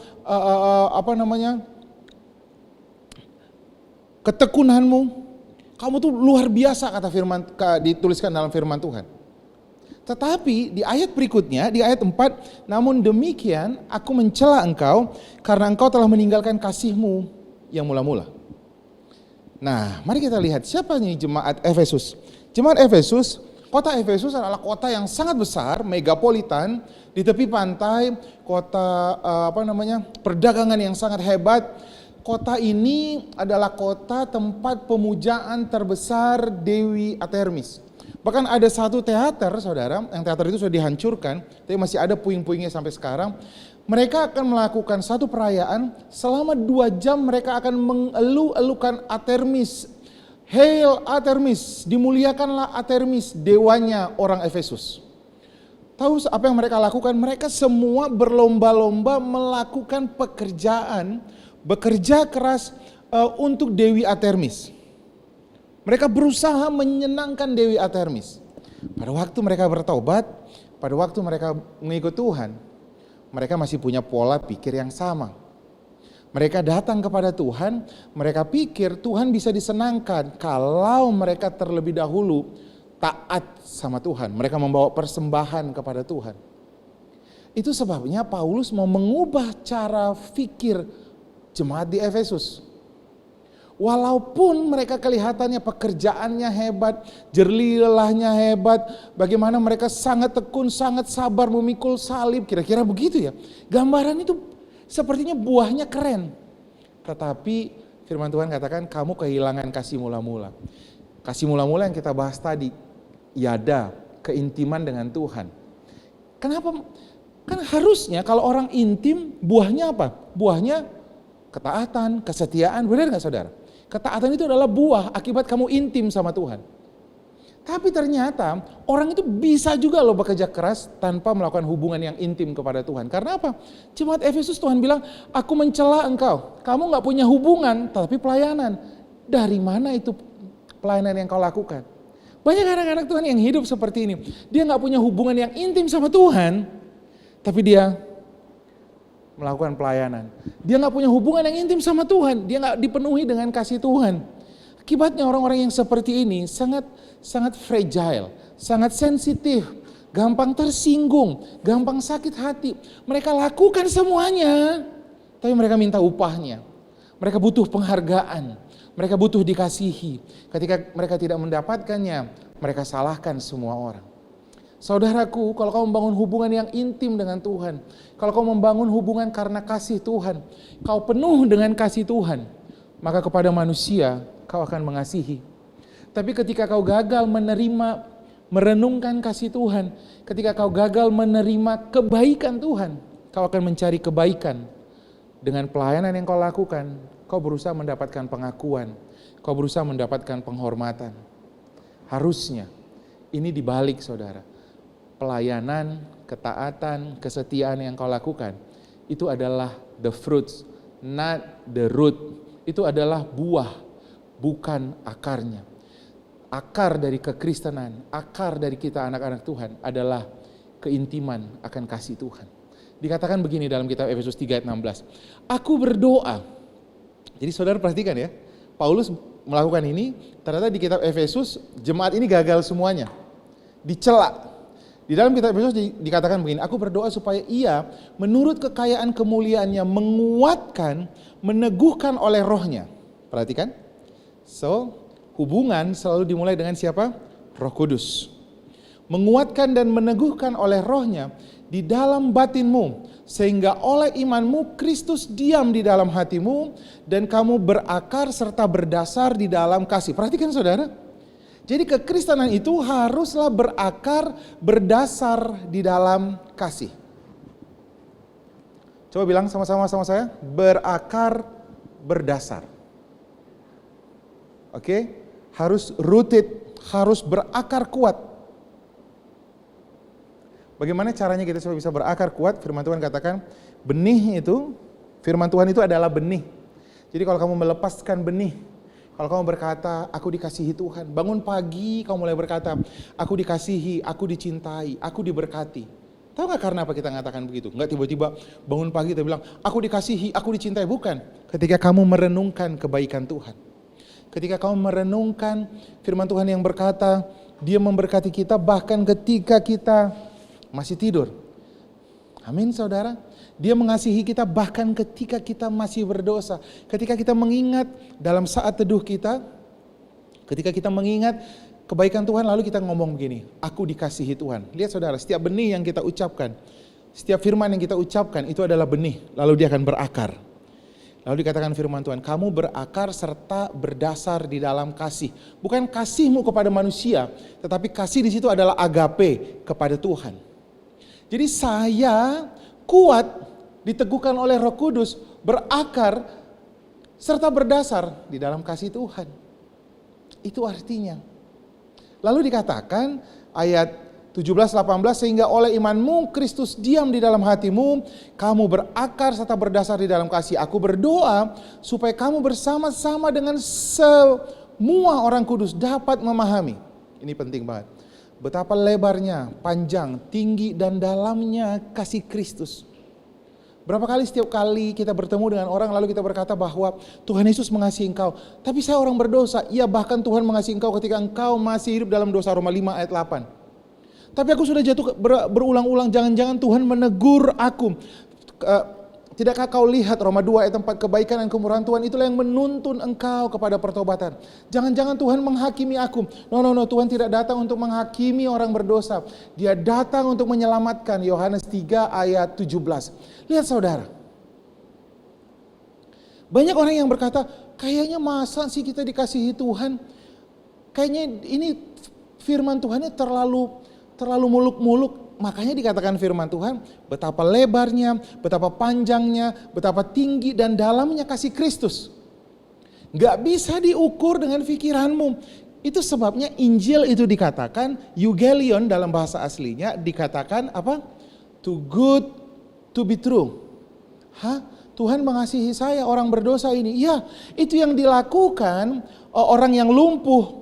ketekunanmu. Kamu tuh luar biasa, kata dituliskan dalam firman Tuhan. Tetapi di ayat berikutnya, di ayat 4, namun demikian aku mencela engkau karena engkau telah meninggalkan kasihmu yang mula-mula. Nah, mari kita lihat siapa nih jemaat Efesus. Jemaat Efesus, kota Efesus adalah kota yang sangat besar, megapolitan, di tepi pantai, kota perdagangan yang sangat hebat. Kota ini adalah kota tempat pemujaan terbesar Dewi Artemis. Bahkan ada satu teater, saudara, yang teater itu sudah dihancurkan, tapi masih ada puing-puingnya sampai sekarang. Mereka akan melakukan satu perayaan, selama 2 jam mereka akan mengeluh-elukan Artemis. Hail Artemis, dimuliakanlah Artemis, dewanya orang Efesus. Tahu apa yang mereka lakukan? Mereka semua berlomba-lomba melakukan pekerjaan, bekerja keras untuk Dewi Artemis. Mereka berusaha menyenangkan Dewi Artemis. Pada waktu mereka bertobat, pada waktu mereka mengikut Tuhan, mereka masih punya pola pikir yang sama. Mereka datang kepada Tuhan, mereka pikir Tuhan bisa disenangkan kalau mereka terlebih dahulu taat sama Tuhan. Mereka membawa persembahan kepada Tuhan. Itu sebabnya Paulus mau mengubah cara pikir jemaat di Efesus. Walaupun mereka kelihatannya pekerjaannya hebat, jerih lelahnya hebat, bagaimana mereka sangat tekun, sangat sabar memikul salib, kira-kira begitu ya. Gambaran itu sepertinya buahnya keren. Tetapi firman Tuhan katakan kamu kehilangan kasih mula-mula. Kasih mula-mula yang kita bahas tadi, yada, keintiman dengan Tuhan. Kenapa? Kan harusnya kalau orang intim buahnya apa? Buahnya ketaatan, kesetiaan, benar gak saudara? Ketaatan itu adalah buah akibat kamu intim sama Tuhan. Tapi ternyata orang itu bisa juga loh bekerja keras tanpa melakukan hubungan yang intim kepada Tuhan. Karena apa? Jemaat Efesus Tuhan bilang, aku mencela engkau. Kamu gak punya hubungan tapi pelayanan. Dari mana itu pelayanan yang kau lakukan? Banyak anak-anak Tuhan yang hidup seperti ini. Dia gak punya hubungan yang intim sama Tuhan, tapi dia melakukan pelayanan. Dia gak punya hubungan yang intim sama Tuhan. Dia gak dipenuhi dengan kasih Tuhan. Akibatnya orang-orang yang seperti ini sangat fragile, sangat sensitif, gampang tersinggung, gampang sakit hati. Mereka lakukan semuanya, tapi mereka minta upahnya. Mereka butuh penghargaan, mereka butuh dikasihi. Ketika mereka tidak mendapatkannya, mereka salahkan semua orang. Saudaraku, kalau kau membangun hubungan yang intim dengan Tuhan, kalau kau membangun hubungan karena kasih Tuhan, kau penuh dengan kasih Tuhan, maka kepada manusia kau akan mengasihi. Tapi ketika kau gagal merenungkan kasih Tuhan, ketika kau gagal menerima kebaikan Tuhan, kau akan mencari kebaikan. Dengan pelayanan yang kau lakukan, kau berusaha mendapatkan pengakuan, kau berusaha mendapatkan penghormatan. Harusnya ini dibalik, saudara. Pelayanan, ketaatan, kesetiaan yang kau lakukan, itu adalah the fruits, not the root. Itu adalah buah, bukan akarnya. Akar dari kekristenan, akar dari kita anak-anak Tuhan adalah keintiman akan kasih Tuhan. Dikatakan begini dalam kitab Efesus 3 ayat 16. Aku berdoa. Jadi saudara perhatikan ya, Paulus melakukan ini, ternyata di kitab Efesus jemaat ini gagal semuanya. Dicela. Di dalam kitab Efesus dikatakan begini, aku berdoa supaya ia menurut kekayaan kemuliaannya menguatkan, meneguhkan oleh rohnya. Perhatikan. So, hubungan selalu dimulai dengan siapa? Roh Kudus. Menguatkan dan meneguhkan oleh rohnya di dalam batinmu, sehingga oleh imanmu Kristus diam di dalam hatimu dan kamu berakar serta berdasar di dalam kasih. Perhatikan saudara. Jadi kekristenan itu haruslah berakar, berdasar di dalam kasih. Coba bilang sama-sama sama saya, berakar, berdasar. Oke? Harus rooted, harus berakar kuat. Bagaimana caranya kita supaya bisa berakar kuat? Firman Tuhan katakan, benih itu, firman Tuhan itu adalah benih. Jadi kalau kamu melepaskan benih, kalau kamu berkata, aku dikasihi Tuhan. Bangun pagi, kamu mulai berkata, aku dikasihi, aku dicintai, aku diberkati. Tahu gak karena apa kita mengatakan begitu? Enggak tiba-tiba bangun pagi kita bilang, aku dikasihi, aku dicintai. Bukan. Ketika kamu merenungkan kebaikan Tuhan. Ketika kamu merenungkan firman Tuhan yang berkata, Dia memberkati kita bahkan ketika kita masih tidur. Amin saudara. Dia mengasihi kita bahkan ketika kita masih berdosa. Ketika kita mengingat dalam saat teduh kita, ketika kita mengingat kebaikan Tuhan, lalu kita ngomong begini, aku dikasihi Tuhan. Lihat saudara, setiap benih yang kita ucapkan, setiap firman yang kita ucapkan itu adalah benih, lalu dia akan berakar. Lalu dikatakan firman Tuhan, kamu berakar serta berdasar di dalam kasih. Bukan kasihmu kepada manusia, tetapi kasih di situ adalah agape kepada Tuhan. Jadi saya kuat diteguhkan oleh Roh Kudus, berakar serta berdasar di dalam kasih Tuhan. Itu artinya. Lalu dikatakan ayat 17-18, sehingga oleh imanmu Kristus diam di dalam hatimu, kamu berakar serta berdasar di dalam kasih. Aku berdoa supaya kamu bersama-sama dengan semua orang kudus dapat memahami. Ini penting banget. Betapa lebarnya, panjang, tinggi dan dalamnya kasih Kristus. Berapa kali setiap kali kita bertemu dengan orang lalu kita berkata bahwa Tuhan Yesus mengasihi engkau. Tapi saya orang berdosa. Iya, bahkan Tuhan mengasihi engkau ketika engkau masih hidup dalam dosa. Roma 5 ayat 8. Tapi aku sudah jatuh berulang-ulang. Jangan-jangan Tuhan menegur aku. Tidakkah kau lihat Roma 2 ayat 4, kebaikan dan kemurahan Tuhan itulah yang menuntun engkau kepada pertobatan. Jangan-jangan Tuhan menghakimi aku. No, Tuhan tidak datang untuk menghakimi orang berdosa. Dia datang untuk menyelamatkan. Yohanes 3 ayat 17. Lihat saudara. Banyak orang yang berkata, kayaknya masa sih kita dikasihi Tuhan? Kayaknya ini firman Tuhannya terlalu muluk-muluk. Makanya dikatakan firman Tuhan, betapa lebarnya, betapa panjangnya, betapa tinggi dan dalamnya kasih Kristus. Gak bisa diukur dengan pikiranmu. Itu sebabnya Injil itu dikatakan, Eugelion dalam bahasa aslinya dikatakan apa? Too good to be true. Tuhan mengasihi saya orang berdosa ini. Ya, itu yang dilakukan orang yang lumpuh.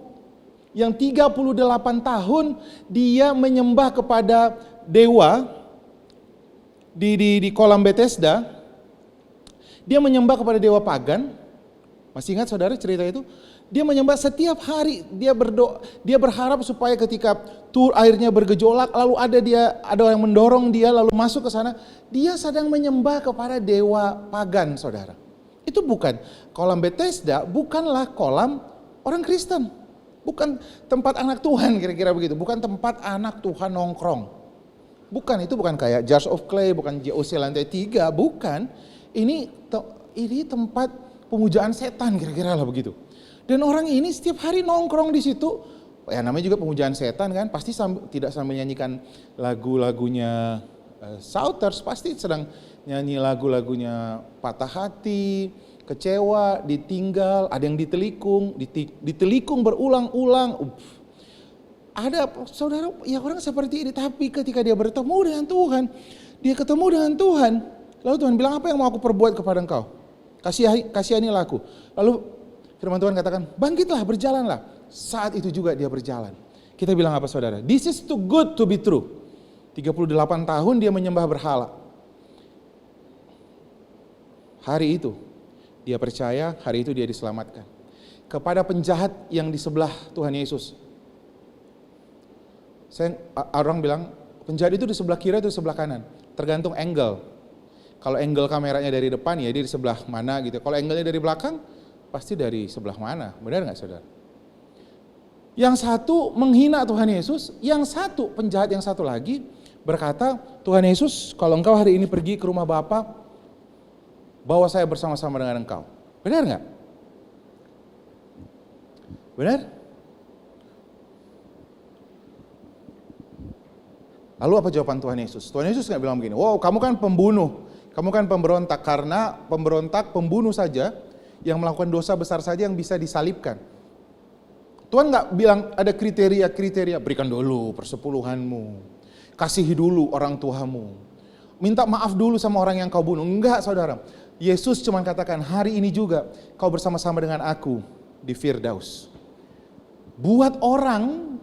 Yang 38 tahun dia menyembah kepada dewa di kolam Bethesda. Dia menyembah kepada dewa pagan. Masih ingat saudara cerita itu? Dia menyembah setiap hari, dia berdoa, dia berharap supaya ketika airnya bergejolak lalu ada orang yang mendorong dia lalu masuk ke sana, dia sedang menyembah kepada dewa pagan, saudara. Itu bukan kolam Bethesda, bukanlah kolam orang Kristen. Bukan tempat anak Tuhan, kira-kira begitu. Bukan tempat anak Tuhan nongkrong. Bukan, itu bukan kayak Jars of Clay, bukan JOC lantai 3, bukan. Ini tempat pemujaan setan, kira-kira lah begitu. Dan orang ini setiap hari nongkrong di situ. Ya namanya juga pemujaan setan kan, pasti tidak sambil nyanyikan lagu-lagunya Souters, pasti sedang nyanyi lagu-lagunya patah hati, kecewa, ditinggal, ada yang ditelikung berulang-ulang. Ada saudara, ya orang seperti ini, tapi ketika dia bertemu dengan Tuhan, dia ketemu dengan Tuhan, lalu Tuhan bilang, apa yang mau aku perbuat kepada engkau? Kasihanilah aku. Lalu firman Tuhan katakan, bangkitlah, berjalanlah. Saat itu juga dia berjalan. Kita bilang apa saudara? This is too good to be true. 38 tahun dia menyembah berhala. Hari itu dia percaya, hari itu dia diselamatkan. Kepada penjahat yang di sebelah Tuhan Yesus. Orang bilang, penjahat itu di sebelah kiri atau di sebelah kanan? Tergantung angle. Kalau angle kameranya dari depan, ya dia di sebelah mana gitu. Kalau angle-nya dari belakang, pasti dari sebelah mana, benar nggak saudara? Yang satu menghina Tuhan Yesus, yang satu penjahat yang satu lagi berkata, Tuhan Yesus kalau engkau hari ini pergi ke rumah Bapa, bawa saya bersama-sama dengan engkau. Benar nggak? Benar? Lalu apa jawaban Tuhan Yesus? Tuhan Yesus nggak bilang begini, wow kamu kan pembunuh, kamu kan pemberontak, karena pemberontak, pembunuh saja, yang melakukan dosa besar saja yang bisa disalibkan. Tuhan nggak bilang ada kriteria-kriteria, berikan dulu persepuluhanmu, kasihi dulu orang tuamu, minta maaf dulu sama orang yang kau bunuh. Enggak saudara, Yesus cuma katakan hari ini juga kau bersama-sama dengan aku di Firdaus. Buat orang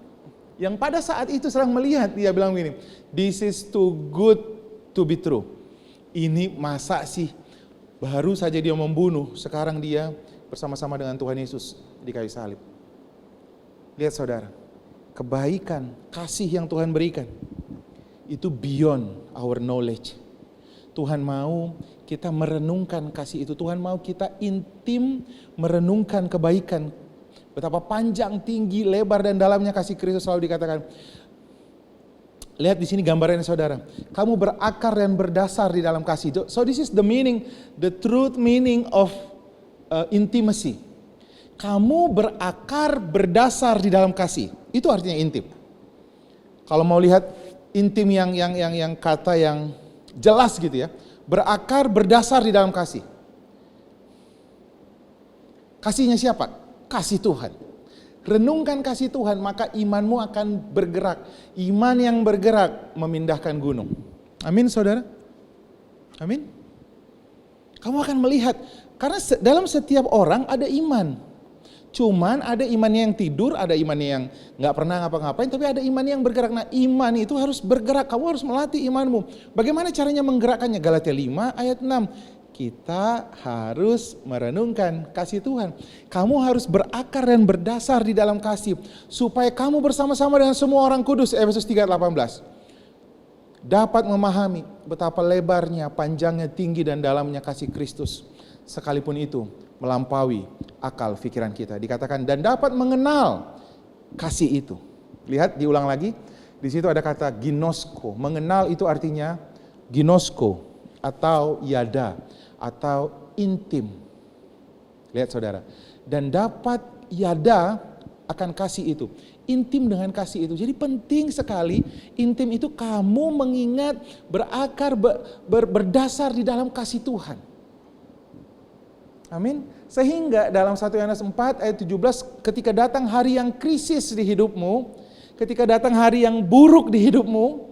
yang pada saat itu sedang melihat, dia bilang begini, this is too good to be true. Ini masa sih baru saja dia membunuh, sekarang dia bersama-sama dengan Tuhan Yesus di kayu salib. Lihat saudara, kebaikan, kasih yang Tuhan berikan, itu beyond our knowledge. Tuhan mau kita merenungkan kasih itu, Tuhan mau kita intim merenungkan kebaikan. Betapa panjang, tinggi, lebar dan dalamnya kasih Kristus selalu dikatakan. Lihat di sini gambarannya saudara. Kamu berakar dan berdasar di dalam kasih. So this is the meaning, the truth meaning of intimacy. Kamu berakar berdasar di dalam kasih. Itu artinya intim. Kalau mau lihat intim yang kata yang jelas gitu ya. Berakar berdasar di dalam kasih. Kasihnya siapa? Kasih Tuhan. Renungkan kasih Tuhan, maka imanmu akan bergerak. Iman yang bergerak memindahkan gunung. Amin saudara? Amin? Kamu akan melihat, karena dalam setiap orang ada iman. Cuman ada imannya yang tidur, ada imannya yang gak pernah ngapa-ngapain, tapi ada iman yang bergerak. Nah iman itu harus bergerak, kamu harus melatih imanmu. Bagaimana caranya menggerakkannya? Galatia 5 ayat 6. Kita harus merenungkan kasih Tuhan. Kamu harus berakar dan berdasar di dalam kasih. Supaya kamu bersama-sama dengan semua orang kudus, Efesus 3:18. Dapat memahami betapa lebarnya, panjangnya, tinggi dan dalamnya kasih Kristus. Sekalipun itu melampaui akal pikiran kita. Dikatakan dan dapat mengenal kasih itu. Lihat diulang lagi. Di situ ada kata ginosko. Mengenal itu artinya ginosko atau yada atau intim. Lihat saudara. Dan dapat yada akan kasih itu. Intim dengan kasih itu. Jadi penting sekali intim itu kamu mengingat berakar berdasar di dalam kasih Tuhan. Amin. Sehingga dalam 1 Yohanes 4 ayat 17 ketika datang hari yang krisis di hidupmu, ketika datang hari yang buruk di hidupmu,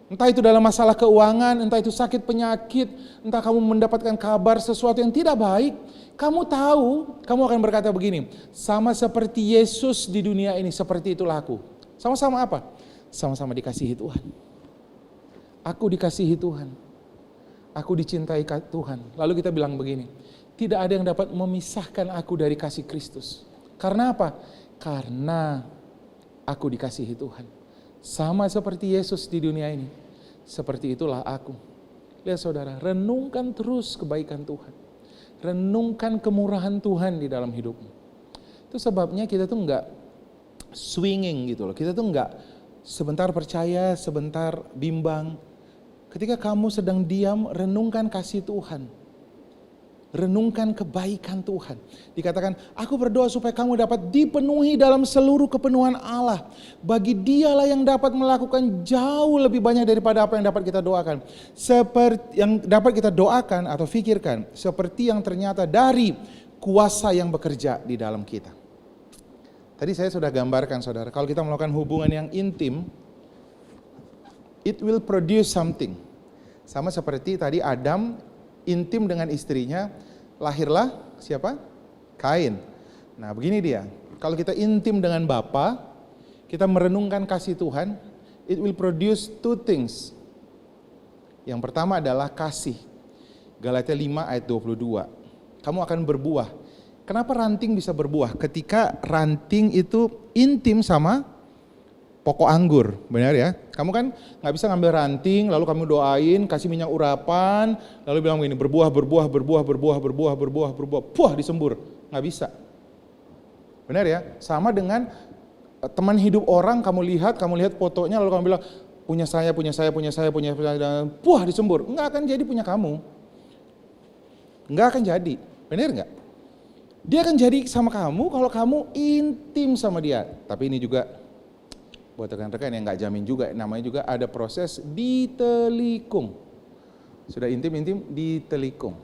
entah itu dalam masalah keuangan, entah itu sakit penyakit, entah kamu mendapatkan kabar sesuatu yang tidak baik, kamu tahu, kamu akan berkata begini, sama seperti Yesus di dunia ini, seperti itulah aku. Sama-sama apa? Sama-sama dikasihi Tuhan. Aku dikasihi Tuhan. Aku dicintai Tuhan. Lalu kita bilang begini, tidak ada yang dapat memisahkan aku dari kasih Kristus. Karena apa? Karena aku dikasihi Tuhan. Sama seperti Yesus di dunia ini, seperti itulah aku. Lihat saudara, renungkan terus kebaikan Tuhan. Renungkan kemurahan Tuhan di dalam hidupmu. Itu sebabnya kita tuh enggak swinging gitu loh. Kita tuh enggak sebentar percaya, sebentar bimbang. Ketika kamu sedang diam, renungkan kasih Tuhan. Renungkan kebaikan Tuhan. Dikatakan, aku berdoa supaya kamu dapat dipenuhi dalam seluruh kepenuhan Allah. Bagi Dialah yang dapat melakukan jauh lebih banyak daripada apa yang dapat kita doakan. Seperti yang dapat kita doakan atau pikirkan, seperti yang ternyata dari kuasa yang bekerja di dalam kita. Tadi saya sudah gambarkan saudara, kalau kita melakukan hubungan yang intim, it will produce something. Sama seperti tadi Adam intim dengan istrinya, lahirlah siapa? Kain. Nah begini dia, kalau kita intim dengan Bapa, kita merenungkan kasih Tuhan, it will produce two things. Yang pertama adalah kasih. Galatia 5 ayat 22. Kamu akan berbuah. Kenapa ranting bisa berbuah? Ketika ranting itu intim sama pokok anggur, benar ya? Kamu kan nggak bisa ngambil ranting, lalu kamu doain, kasih minyak urapan, lalu bilang begini, berbuah, puah disembur, nggak bisa. Benar ya? Sama dengan teman hidup orang, kamu lihat fotonya, lalu kamu bilang, punya saya, puah disembur, nggak akan jadi punya kamu. Nggak akan jadi, benar nggak? Dia akan jadi sama kamu kalau kamu intim sama dia. Tapi ini juga buat rekan-rekan yang nggak jamin juga, namanya juga ada proses ditelikung. Sudah intim ditelikung.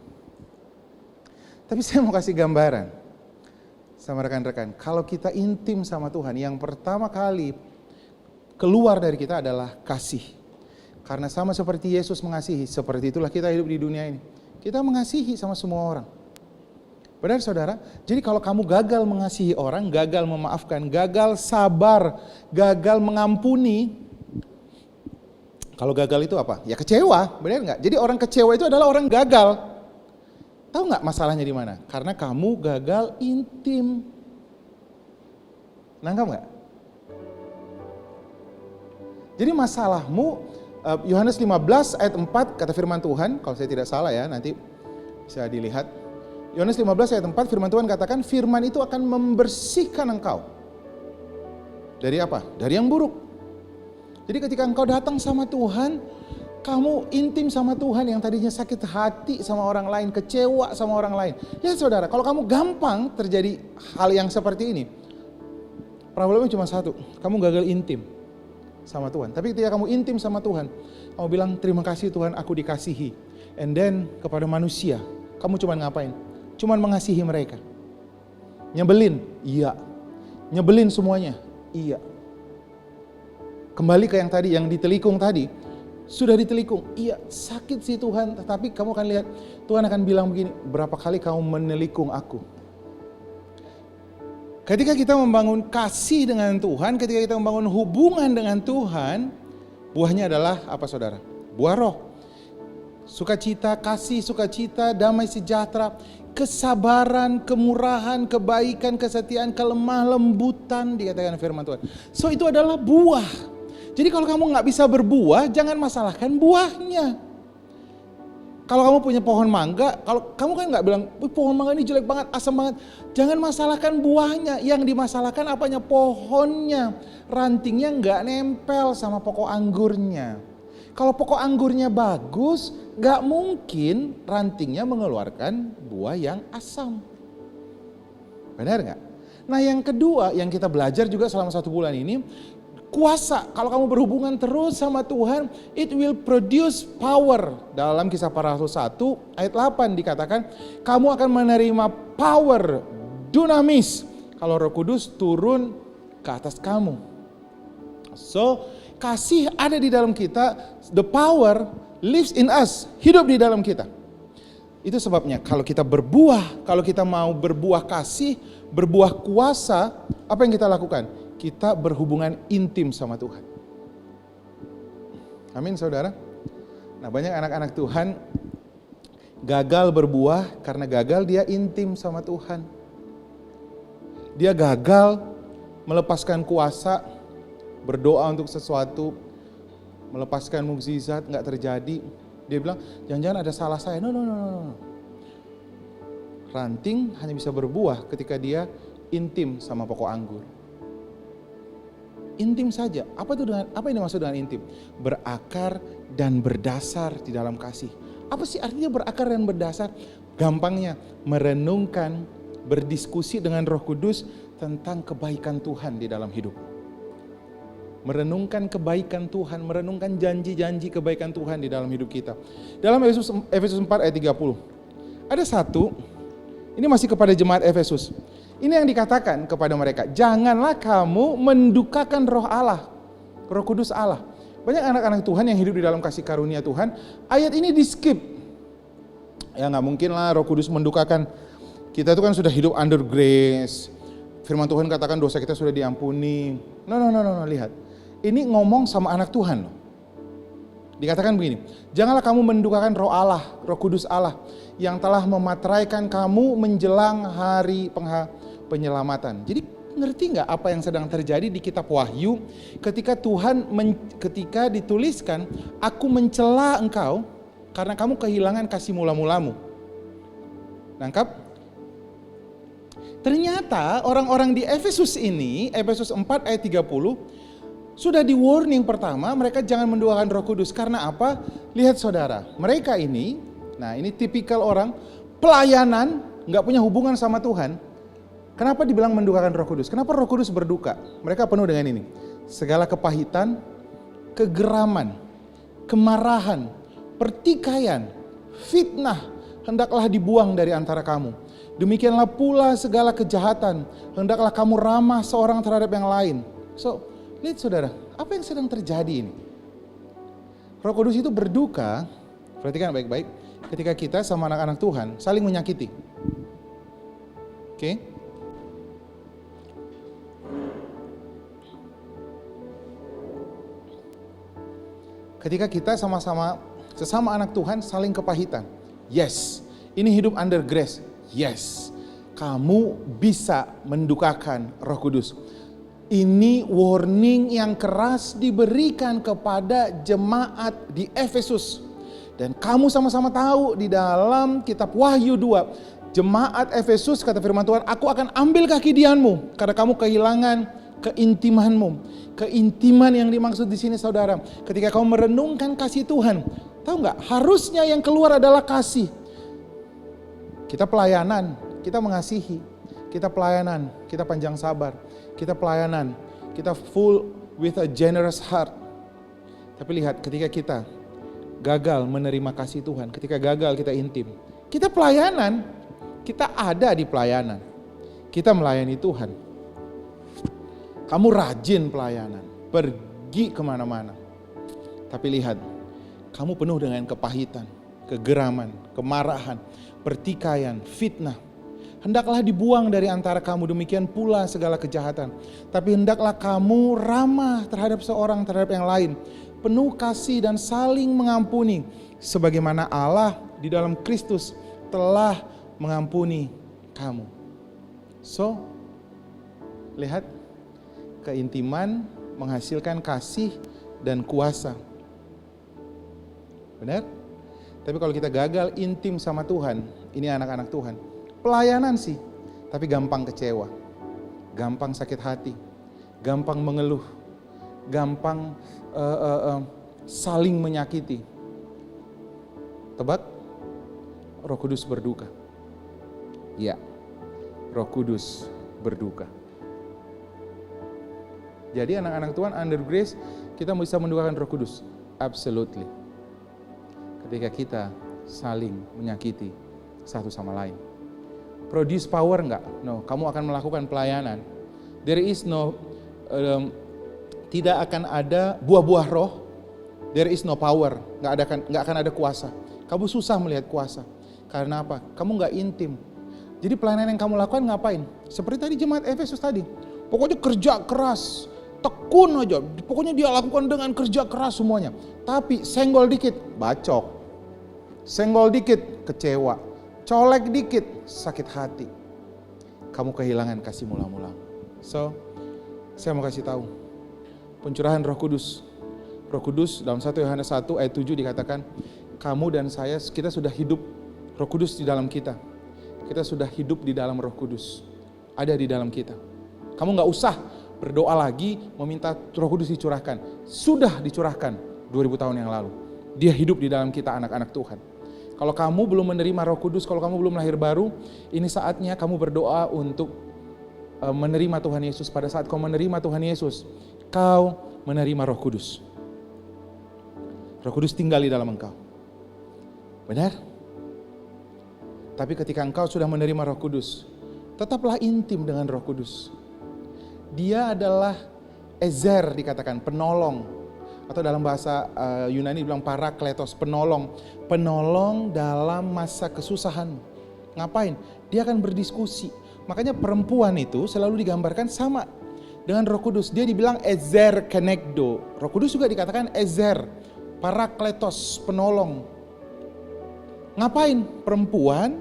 Tapi saya mau kasih gambaran sama rekan-rekan. Kalau kita intim sama Tuhan, yang pertama kali keluar dari kita adalah kasih. Karena sama seperti Yesus mengasihi, seperti itulah kita hidup di dunia ini. Kita mengasihi sama semua orang. Benar saudara? Jadi kalau kamu gagal mengasihi orang, gagal memaafkan, gagal sabar, gagal mengampuni. Kalau gagal itu apa? Ya kecewa, benar nggak? Jadi orang kecewa itu adalah orang gagal. Tahu nggak masalahnya di mana? Karena kamu gagal intim. Nangkap nggak? Jadi masalahmu, Yohanes 15 ayat 4 kata firman Tuhan, kalau saya tidak salah ya, nanti bisa dilihat. Yohanes 15 ayat 4 firman Tuhan katakan, firman itu akan membersihkan engkau. Dari apa? Dari yang buruk. Jadi ketika engkau datang sama Tuhan, kamu intim sama Tuhan yang tadinya sakit hati sama orang lain, kecewa sama orang lain. Ya saudara, kalau kamu gampang terjadi hal yang seperti ini, problemnya cuma satu, kamu gagal intim sama Tuhan. Tapi ketika kamu intim sama Tuhan, kamu bilang terima kasih Tuhan aku dikasihi. And then kepada manusia, kamu cuma ngapain? Cuman mengasihi mereka. Nyebelin? Iya. Nyebelin semuanya? Iya. Kembali ke yang tadi, yang ditelikung tadi. Sudah ditelikung? Iya. Sakit sih Tuhan, tetapi kamu akan lihat, Tuhan akan bilang begini, berapa kali kamu menelikung aku? Ketika kita membangun kasih dengan Tuhan, ketika kita membangun hubungan dengan Tuhan, buahnya adalah apa saudara? Buah roh. Sukacita, kasih, sukacita, damai sejahtera, kesabaran, kemurahan, kebaikan, kesetiaan, kelemah lembutan, dikatakan firman Tuhan. So itu adalah buah. Jadi kalau kamu nggak bisa berbuah, jangan masalahkan buahnya. Kalau kamu punya pohon mangga, kalau kamu kan nggak bilang, pohon mangga ini jelek banget, asam banget. Jangan masalahkan buahnya, yang dimasalahkan apanya? Pohonnya, rantingnya nggak nempel sama pokok anggurnya. Kalau pokok anggurnya bagus, gak mungkin rantingnya mengeluarkan buah yang asam. Benar gak? Nah yang kedua yang kita belajar juga selama 1 bulan ini, kuasa. Kalau kamu berhubungan terus sama Tuhan, it will produce power. Dalam Kisah Para Rasul 1 ayat 8 dikatakan, kamu akan menerima power, dunamis, kalau Roh Kudus turun ke atas kamu. So, kasih ada di dalam kita, the power lives in us, hidup di dalam kita. Itu sebabnya kalau kita berbuah, kalau kita mau berbuah kasih, berbuah kuasa, apa yang kita lakukan? Kita berhubungan intim sama Tuhan. Amin saudara. Nah banyak anak-anak Tuhan gagal berbuah karena gagal dia intim sama Tuhan. Dia gagal melepaskan kuasa, berdoa untuk sesuatu, melepaskan mukjizat, gak terjadi. Dia bilang, jangan-jangan ada salah saya. No. Ranting hanya bisa berbuah ketika dia intim sama pokok anggur. Intim saja. Apa yang dimaksud dengan intim? Berakar dan berdasar di dalam kasih. Apa sih artinya berakar dan berdasar? Gampangnya, merenungkan, berdiskusi dengan Roh Kudus tentang kebaikan Tuhan di dalam hidup. Merenungkan kebaikan Tuhan, merenungkan janji-janji kebaikan Tuhan di dalam hidup kita. Dalam Efesus 4 ayat 30, ada satu, ini masih kepada jemaat Efesus. Ini yang dikatakan kepada mereka, janganlah kamu mendukakan roh Allah, Roh Kudus Allah. Banyak anak-anak Tuhan yang hidup di dalam kasih karunia Tuhan, ayat ini di skip. Ya gak mungkin lah Roh Kudus mendukakan, kita itu kan sudah hidup under grace. Firman Tuhan katakan dosa kita sudah diampuni. No, lihat. Ini ngomong sama anak Tuhan loh. Dikatakan begini, janganlah kamu mendukakan roh Allah, Roh Kudus Allah, yang telah memateraikan kamu menjelang hari penyelamatan. Jadi ngerti nggak apa yang sedang terjadi di kitab Wahyu ketika ketika dituliskan, aku mencela engkau karena kamu kehilangan kasih mula-mulamu. Nangkap? Ternyata orang-orang di Efesus ini, Efesus 4 ayat 30, sudah di warning pertama, mereka jangan menduakan Roh Kudus. Karena apa? Lihat saudara, mereka ini, nah ini tipikal orang pelayanan, nggak punya hubungan sama Tuhan. Kenapa dibilang mendukakan Roh Kudus? Kenapa Roh Kudus berduka? Mereka penuh dengan ini. Segala kepahitan, kegeraman, kemarahan, pertikaian, fitnah, hendaklah dibuang dari antara kamu. Demikianlah pula segala kejahatan, hendaklah kamu ramah seorang terhadap yang lain. So, lihat saudara, apa yang sedang terjadi ini? Roh Kudus itu berduka, perhatikan baik-baik, ketika kita sama anak-anak Tuhan saling menyakiti. Oke? Ketika kita sesama anak Tuhan saling kepahitan. Yes, ini hidup under grace. Yes, kamu bisa mendukakan Roh Kudus. Ini warning yang keras diberikan kepada jemaat di Efesus. Dan kamu sama-sama tahu di dalam kitab Wahyu 2, jemaat Efesus kata firman Tuhan, aku akan ambil kaki dianmu karena kamu kehilangan keintimanmu. Keintiman yang dimaksud di sini saudara, ketika kamu merenungkan kasih Tuhan, tahu nggak? Harusnya yang keluar adalah kasih. Kita pelayanan, kita mengasihi. Kita pelayanan, kita panjang sabar. Kita pelayanan, kita full with a generous heart. Tapi lihat, ketika kita gagal menerima kasih Tuhan, ketika gagal kita intim, kita pelayanan, kita ada di pelayanan. Kita melayani Tuhan. Kamu rajin pelayanan, pergi kemana-mana. Tapi lihat, kamu penuh dengan kepahitan, kegeraman, kemarahan, pertikaian, fitnah. Hendaklah dibuang dari antara kamu, demikian pula segala kejahatan. Tapi hendaklah kamu ramah terhadap seorang terhadap yang lain, penuh kasih dan saling mengampuni, sebagaimana Allah di dalam Kristus telah mengampuni kamu. So, lihat, keintiman menghasilkan kasih dan kuasa. Benar? Tapi kalau kita gagal intim sama Tuhan, ini anak-anak Tuhan, pelayanan sih, tapi gampang kecewa, gampang sakit hati, gampang mengeluh, gampang saling menyakiti. Tebak? Roh Kudus berduka. Ya, Roh Kudus berduka. Jadi anak-anak Tuhan under grace, kita bisa mendukakan Roh Kudus. Absolutely. Ketika kita saling menyakiti satu sama lain. Produce power enggak? No, kamu akan melakukan pelayanan. There is no, tidak akan ada buah-buah roh. There is no power, enggak akan ada kuasa. Kamu susah melihat kuasa. Karena apa? Kamu enggak intim. Jadi pelayanan yang kamu lakukan ngapain? Seperti tadi jemaat Efesus tadi. Pokoknya kerja keras, tekun aja. Pokoknya dia lakukan dengan kerja keras semuanya. Tapi senggol dikit, bacok. Senggol dikit, kecewa. Colek dikit, sakit hati. Kamu kehilangan kasih mula-mula. So, saya mau kasih tahu. Pencurahan Roh Kudus. Roh Kudus dalam 1 Yohanes 1 ayat 7 dikatakan, kamu dan saya, kita sudah hidup Roh Kudus di dalam kita. Kita sudah hidup di dalam Roh Kudus. Ada di dalam kita. Kamu gak usah berdoa lagi meminta Roh Kudus dicurahkan. Sudah dicurahkan 2000 tahun yang lalu. Dia hidup di dalam kita anak-anak Tuhan. Kalau kamu belum menerima Roh Kudus, kalau kamu belum lahir baru, ini saatnya kamu berdoa untuk menerima Tuhan Yesus. Pada saat kau menerima Tuhan Yesus, kau menerima Roh Kudus. Roh Kudus tinggal di dalam engkau. Benar? Tapi ketika engkau sudah menerima Roh Kudus, tetaplah intim dengan Roh Kudus. Dia adalah Ezer dikatakan, penolong. Atau dalam bahasa Yunani bilang parakletos, penolong. Penolong dalam masa kesusahan. Ngapain? Dia akan berdiskusi. Makanya perempuan itu selalu digambarkan sama dengan Roh Kudus. Dia dibilang Ezer kenegdo. Roh Kudus juga dikatakan Ezer, parakletos, penolong. Ngapain? Perempuan,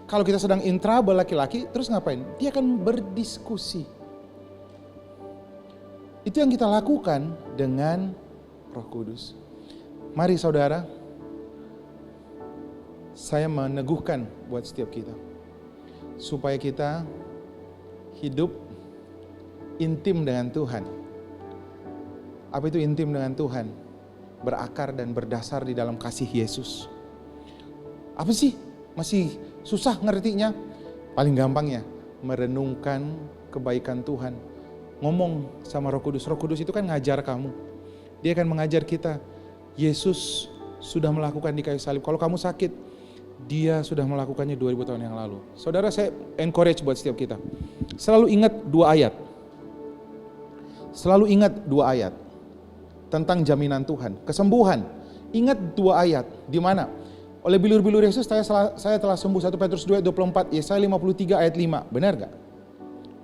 kalau kita sedang in trouble laki-laki, terus ngapain? Dia akan berdiskusi. Itu yang kita lakukan dengan Roh Kudus. Mari saudara, saya meneguhkan buat setiap kita, supaya kita hidup intim dengan Tuhan. Apa itu intim dengan Tuhan? Berakar dan berdasar di dalam kasih Yesus. Apa sih? Masih susah ngertinya? Paling gampangnya, merenungkan kebaikan Tuhan. Ngomong sama Roh Kudus. Roh Kudus itu kan ngajar kamu. Dia akan mengajar kita. Yesus sudah melakukan di kayu salib. Kalau kamu sakit, Dia sudah melakukannya 2000 tahun yang lalu. Saudara, saya encourage buat setiap kita. Selalu ingat 2 ayat. Selalu ingat 2 ayat tentang jaminan Tuhan, kesembuhan. Ingat 2 ayat. Di mana? Oleh bilur-bilur Yesus saya telah sembuh. 1 Petrus 2:24, Yesaya 53 ayat 5. Benar gak?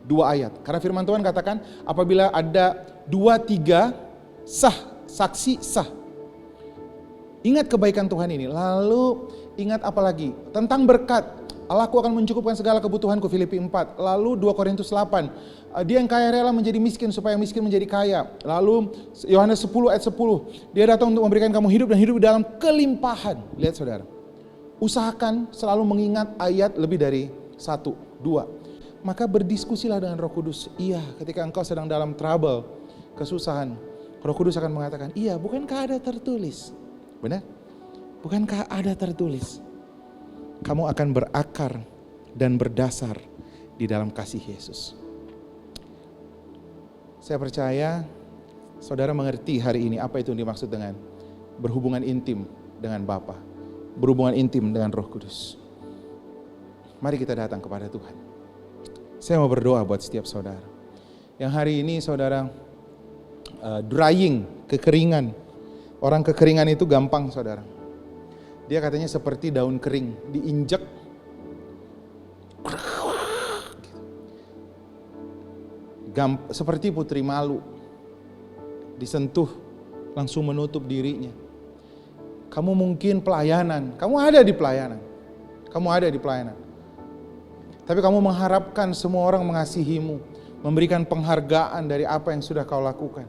2 ayat. Karena firman Tuhan katakan, apabila ada 2-3 sah, saksi sah. Ingat kebaikan Tuhan ini. Lalu ingat apa lagi? Tentang berkat. Allahku akan mencukupkan segala kebutuhanku, Filipi 4. Lalu 2 Korintus 8. Dia yang kaya rela menjadi miskin supaya miskin menjadi kaya. Lalu Yohanes 10 ayat 10. Dia datang untuk memberikan kamu hidup dan hidup dalam kelimpahan. Lihat saudara. Usahakan selalu mengingat ayat lebih dari 1, 2. Maka berdiskusilah dengan Roh Kudus. Iya, ketika engkau sedang dalam trouble, kesusahan, Roh Kudus akan mengatakan, iya, bukankah ada tertulis? Benar? Bukankah ada tertulis? Kamu akan berakar dan berdasar di dalam kasih Yesus. Saya percaya saudara mengerti hari ini apa itu yang dimaksud dengan berhubungan intim dengan Bapa, berhubungan intim dengan Roh Kudus. Mari kita datang kepada Tuhan. Saya mau berdoa buat setiap saudara. Yang hari ini saudara drying, kekeringan. Orang kekeringan itu gampang saudara. Dia katanya seperti daun kering, diinjek. Seperti putri malu. Disentuh, langsung menutup dirinya. Kamu mungkin pelayanan, kamu ada di pelayanan. Kamu ada di pelayanan. Tapi kamu mengharapkan semua orang mengasihimu, memberikan penghargaan dari apa yang sudah kau lakukan.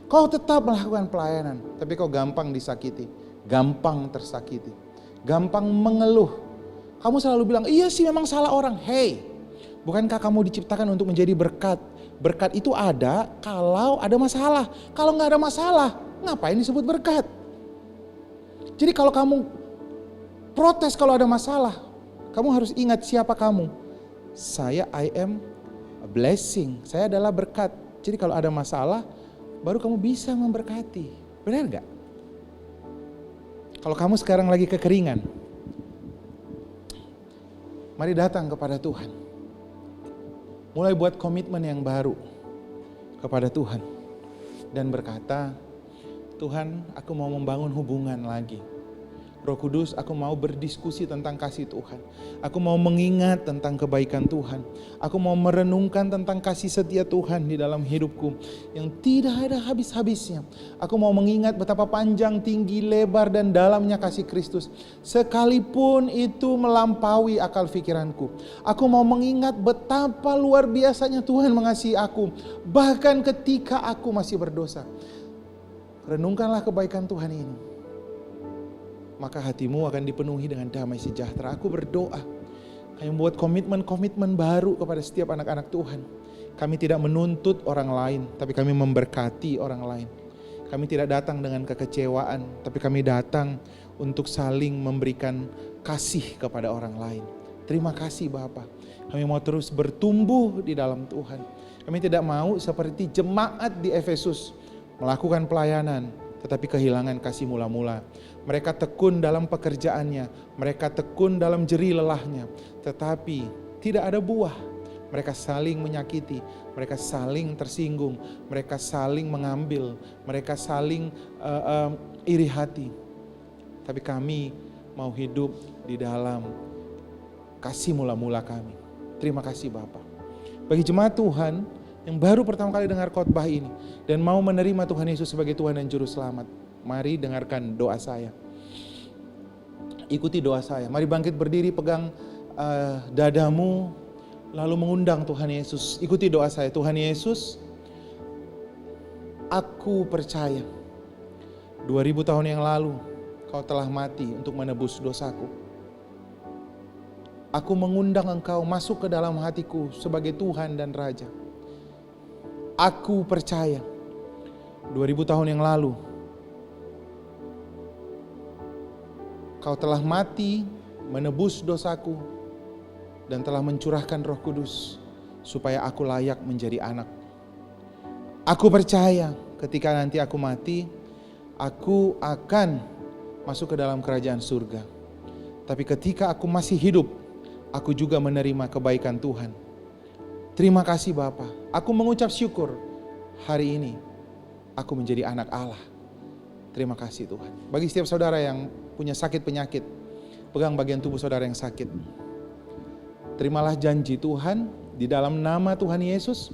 Kau tetap melakukan pelayanan, tapi kau gampang disakiti, gampang tersakiti, gampang mengeluh. Kamu selalu bilang, iya sih memang salah orang. Hey, bukankah kamu diciptakan untuk menjadi berkat? Berkat itu ada kalau ada masalah. Kalau nggak ada masalah, ngapain disebut berkat? Jadi kalau kamu protes kalau ada masalah, kamu harus ingat siapa kamu. I am a blessing. Saya adalah berkat. Jadi kalau ada masalah, baru kamu bisa memberkati. Benar gak? Kalau kamu sekarang lagi kekeringan, mari datang kepada Tuhan. Mulai buat komitmen yang baru kepada Tuhan. Dan berkata, Tuhan, aku mau membangun hubungan lagi. Roh Kudus, aku mau berdiskusi tentang kasih Tuhan. Aku mau mengingat tentang kebaikan Tuhan. Aku mau merenungkan tentang kasih setia Tuhan di dalam hidupku yang tidak ada habis-habisnya. Aku mau mengingat betapa panjang, tinggi, lebar, dan dalamnya kasih Kristus. Sekalipun itu melampaui akal pikiranku. Aku mau mengingat betapa luar biasanya Tuhan mengasihi aku. Bahkan ketika aku masih berdosa. Renungkanlah kebaikan Tuhan ini. Maka hatimu akan dipenuhi dengan damai sejahtera. Aku berdoa, kami membuat komitmen-komitmen baru kepada setiap anak-anak Tuhan. Kami tidak menuntut orang lain, tapi kami memberkati orang lain. Kami tidak datang dengan kekecewaan, tapi kami datang untuk saling memberikan kasih kepada orang lain. Terima kasih Bapa. Kami mau terus bertumbuh di dalam Tuhan. Kami tidak mau seperti jemaat di Efesus melakukan pelayanan, tetapi kehilangan kasih mula-mula. Mereka tekun dalam pekerjaannya, mereka tekun dalam jerih lelahnya, tetapi tidak ada buah. Mereka saling menyakiti, mereka saling tersinggung, mereka saling mengambil, mereka saling iri hati. Tapi kami mau hidup di dalam kasih mula-mula kami. Terima kasih Bapa. Bagi jemaat Tuhan yang baru pertama kali dengar khotbah ini dan mau menerima Tuhan Yesus sebagai Tuhan dan Juru Selamat, mari dengarkan doa saya. Ikuti doa saya. Mari bangkit berdiri, pegang dadamu, lalu mengundang Tuhan Yesus. Ikuti doa saya. Tuhan Yesus, Aku percaya 2000 tahun yang lalu Kau telah mati untuk menebus dosaku. Aku mengundang Engkau masuk ke dalam hatiku sebagai Tuhan dan Raja. Aku percaya 2000 tahun yang lalu Kau telah mati menebus dosaku dan telah mencurahkan Roh Kudus supaya aku layak menjadi anak. Aku percaya ketika nanti aku mati, aku akan masuk ke dalam kerajaan surga. Tapi ketika aku masih hidup, aku juga menerima kebaikan Tuhan. Terima kasih Bapa. Aku mengucap syukur hari ini aku menjadi anak Allah. Terima kasih Tuhan. Bagi setiap saudara yang punya sakit penyakit, pegang bagian tubuh saudara yang sakit. Terimalah janji Tuhan di dalam nama Tuhan Yesus.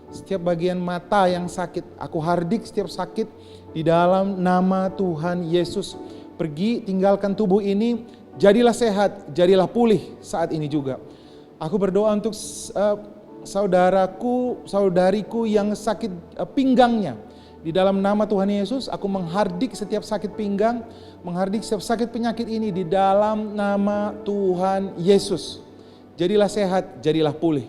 Setiap bagian mata yang sakit, aku hardik setiap sakit di dalam nama Tuhan Yesus. Pergi, tinggalkan tubuh ini, jadilah sehat, jadilah pulih saat ini juga. Aku berdoa untuk saudariku yang sakit pinggangnya. Di dalam nama Tuhan Yesus, aku menghardik setiap sakit pinggang, menghardik setiap sakit penyakit ini di dalam nama Tuhan Yesus. Jadilah sehat, jadilah pulih.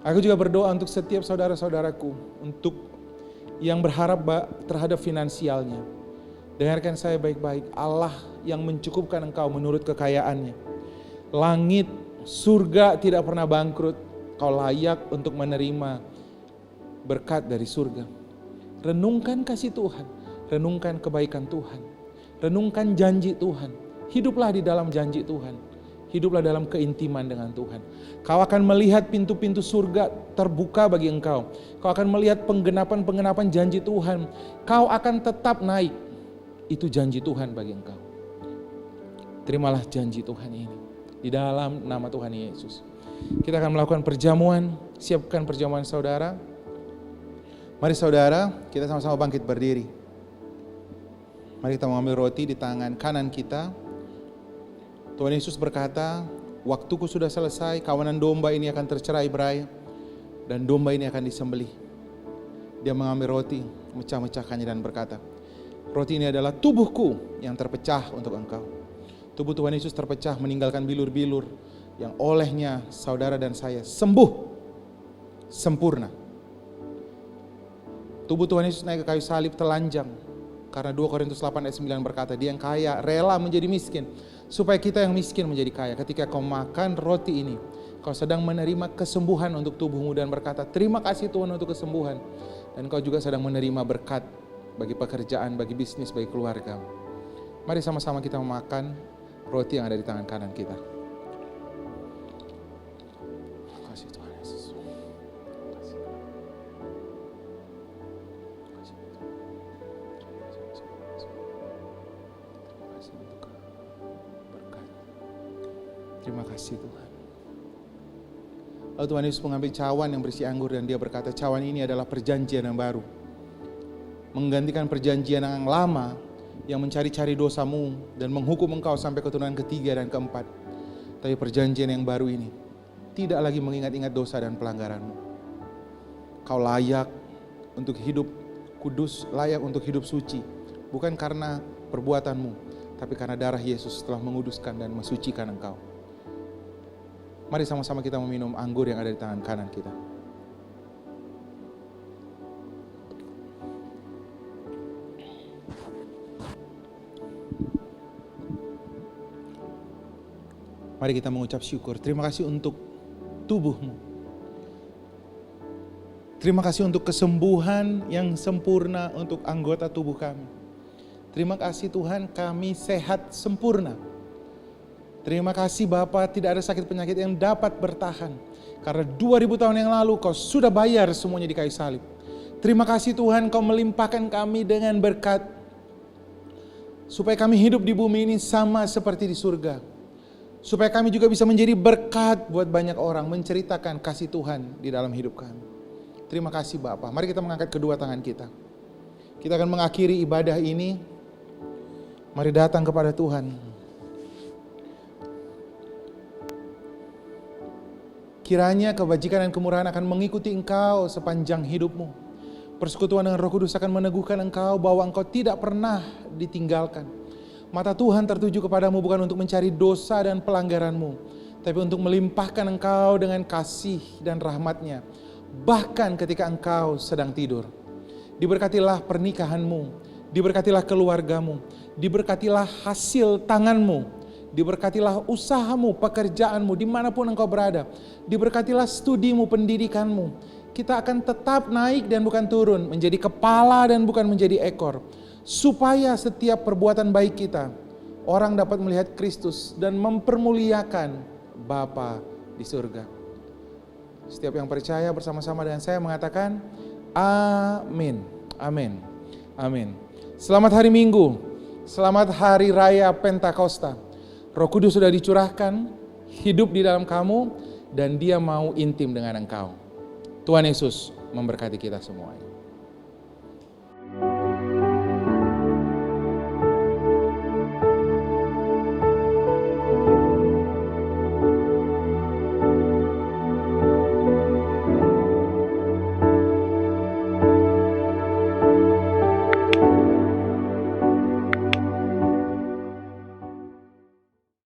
Aku juga berdoa untuk setiap saudara-saudaraku, untuk yang berharap terhadap finansialnya. Dengarkan saya baik-baik, Allah yang mencukupkan engkau menurut kekayaannya. Langit, surga tidak pernah bangkrut, kau layak untuk menerima berkat dari surga. Renungkan kasih Tuhan, renungkan kebaikan Tuhan, renungkan janji Tuhan. Hiduplah di dalam janji Tuhan, hiduplah dalam keintiman dengan Tuhan. Kau akan melihat pintu-pintu surga terbuka bagi engkau. Kau akan melihat penggenapan-penggenapan janji Tuhan. Kau akan tetap naik. Itu janji Tuhan bagi engkau. Terimalah janji Tuhan ini di dalam nama Tuhan Yesus. Kita akan melakukan perjamuan. Siapkan perjamuan saudara. Mari saudara, kita sama-sama bangkit berdiri. Mari kita mengambil roti di tangan kanan kita. Tuhan Yesus berkata, waktuku sudah selesai, kawanan domba ini akan tercerai-berai, dan domba ini akan disembelih. Dia mengambil roti, mecah-mecahkannya dan berkata, roti ini adalah tubuhku yang terpecah untuk engkau. Tubuh Tuhan Yesus terpecah meninggalkan bilur-bilur yang olehnya saudara dan saya sembuh, sempurna. Tubuh Tuhan Yesus naik ke kayu salib telanjang. Karena 2 Korintus 8 ayat 9 berkata, dia yang kaya rela menjadi miskin, supaya kita yang miskin menjadi kaya. Ketika kau makan roti ini, kau sedang menerima kesembuhan untuk tubuhmu dan berkata, terima kasih Tuhan untuk kesembuhan. Dan kau juga sedang menerima berkat bagi pekerjaan, bagi bisnis, bagi keluarga. Mari sama-sama kita memakan roti yang ada di tangan kanan kita. Kasih Tuhan Yesus. Terima kasih Tuhan. Lalu Tuhan Yesus mengambil cawan yang berisi anggur dan dia berkata, cawan ini adalah perjanjian yang baru. Menggantikan perjanjian yang lama yang mencari-cari dosamu dan menghukum engkau sampai keturunan ketiga dan keempat. Tapi perjanjian yang baru ini tidak lagi mengingat-ingat dosa dan pelanggaranmu. Kau layak untuk hidup kudus, layak untuk hidup suci. Bukan karena perbuatanmu, tapi karena darah Yesus telah menguduskan dan mensucikan engkau. Mari sama-sama kita meminum anggur yang ada di tangan kanan kita. Mari kita mengucap syukur. Terima kasih untuk tubuhmu. Terima kasih untuk kesembuhan yang sempurna untuk anggota tubuh kami. Terima kasih Tuhan, kami sehat sempurna. Terima kasih Bapa, tidak ada sakit penyakit yang dapat bertahan. Karena 2000 tahun yang lalu kau sudah bayar semuanya di kayu salib. Terima kasih Tuhan, kau melimpahkan kami dengan berkat. Supaya kami hidup di bumi ini sama seperti di surga. Supaya kami juga bisa menjadi berkat buat banyak orang, menceritakan kasih Tuhan di dalam hidup kami. Terima kasih Bapa. Mari kita mengangkat kedua tangan kita. Kita akan mengakhiri ibadah ini. Mari datang kepada Tuhan. Kiranya kebajikan dan kemurahan akan mengikuti engkau sepanjang hidupmu. Persekutuan dengan Roh Kudus akan meneguhkan engkau bahwa engkau tidak pernah ditinggalkan. Mata Tuhan tertuju kepadamu bukan untuk mencari dosa dan pelanggaranmu, tapi untuk melimpahkan engkau dengan kasih dan rahmat-Nya, bahkan ketika engkau sedang tidur. Diberkatilah pernikahanmu, diberkatilah keluargamu, diberkatilah hasil tanganmu, diberkatilah usahamu, pekerjaanmu, dimanapun engkau berada. Diberkatilah studimu, pendidikanmu. Kita akan tetap naik dan bukan turun, menjadi kepala dan bukan menjadi ekor. Supaya setiap perbuatan baik kita, orang dapat melihat Kristus dan mempermuliakan Bapa di surga. Setiap yang percaya bersama-sama dengan saya mengatakan, amin, amin, amin. Selamat hari Minggu, selamat hari raya Pentakosta. Roh Kudus sudah dicurahkan, hidup di dalam kamu, dan Dia mau intim dengan engkau. Tuhan Yesus memberkati kita semua.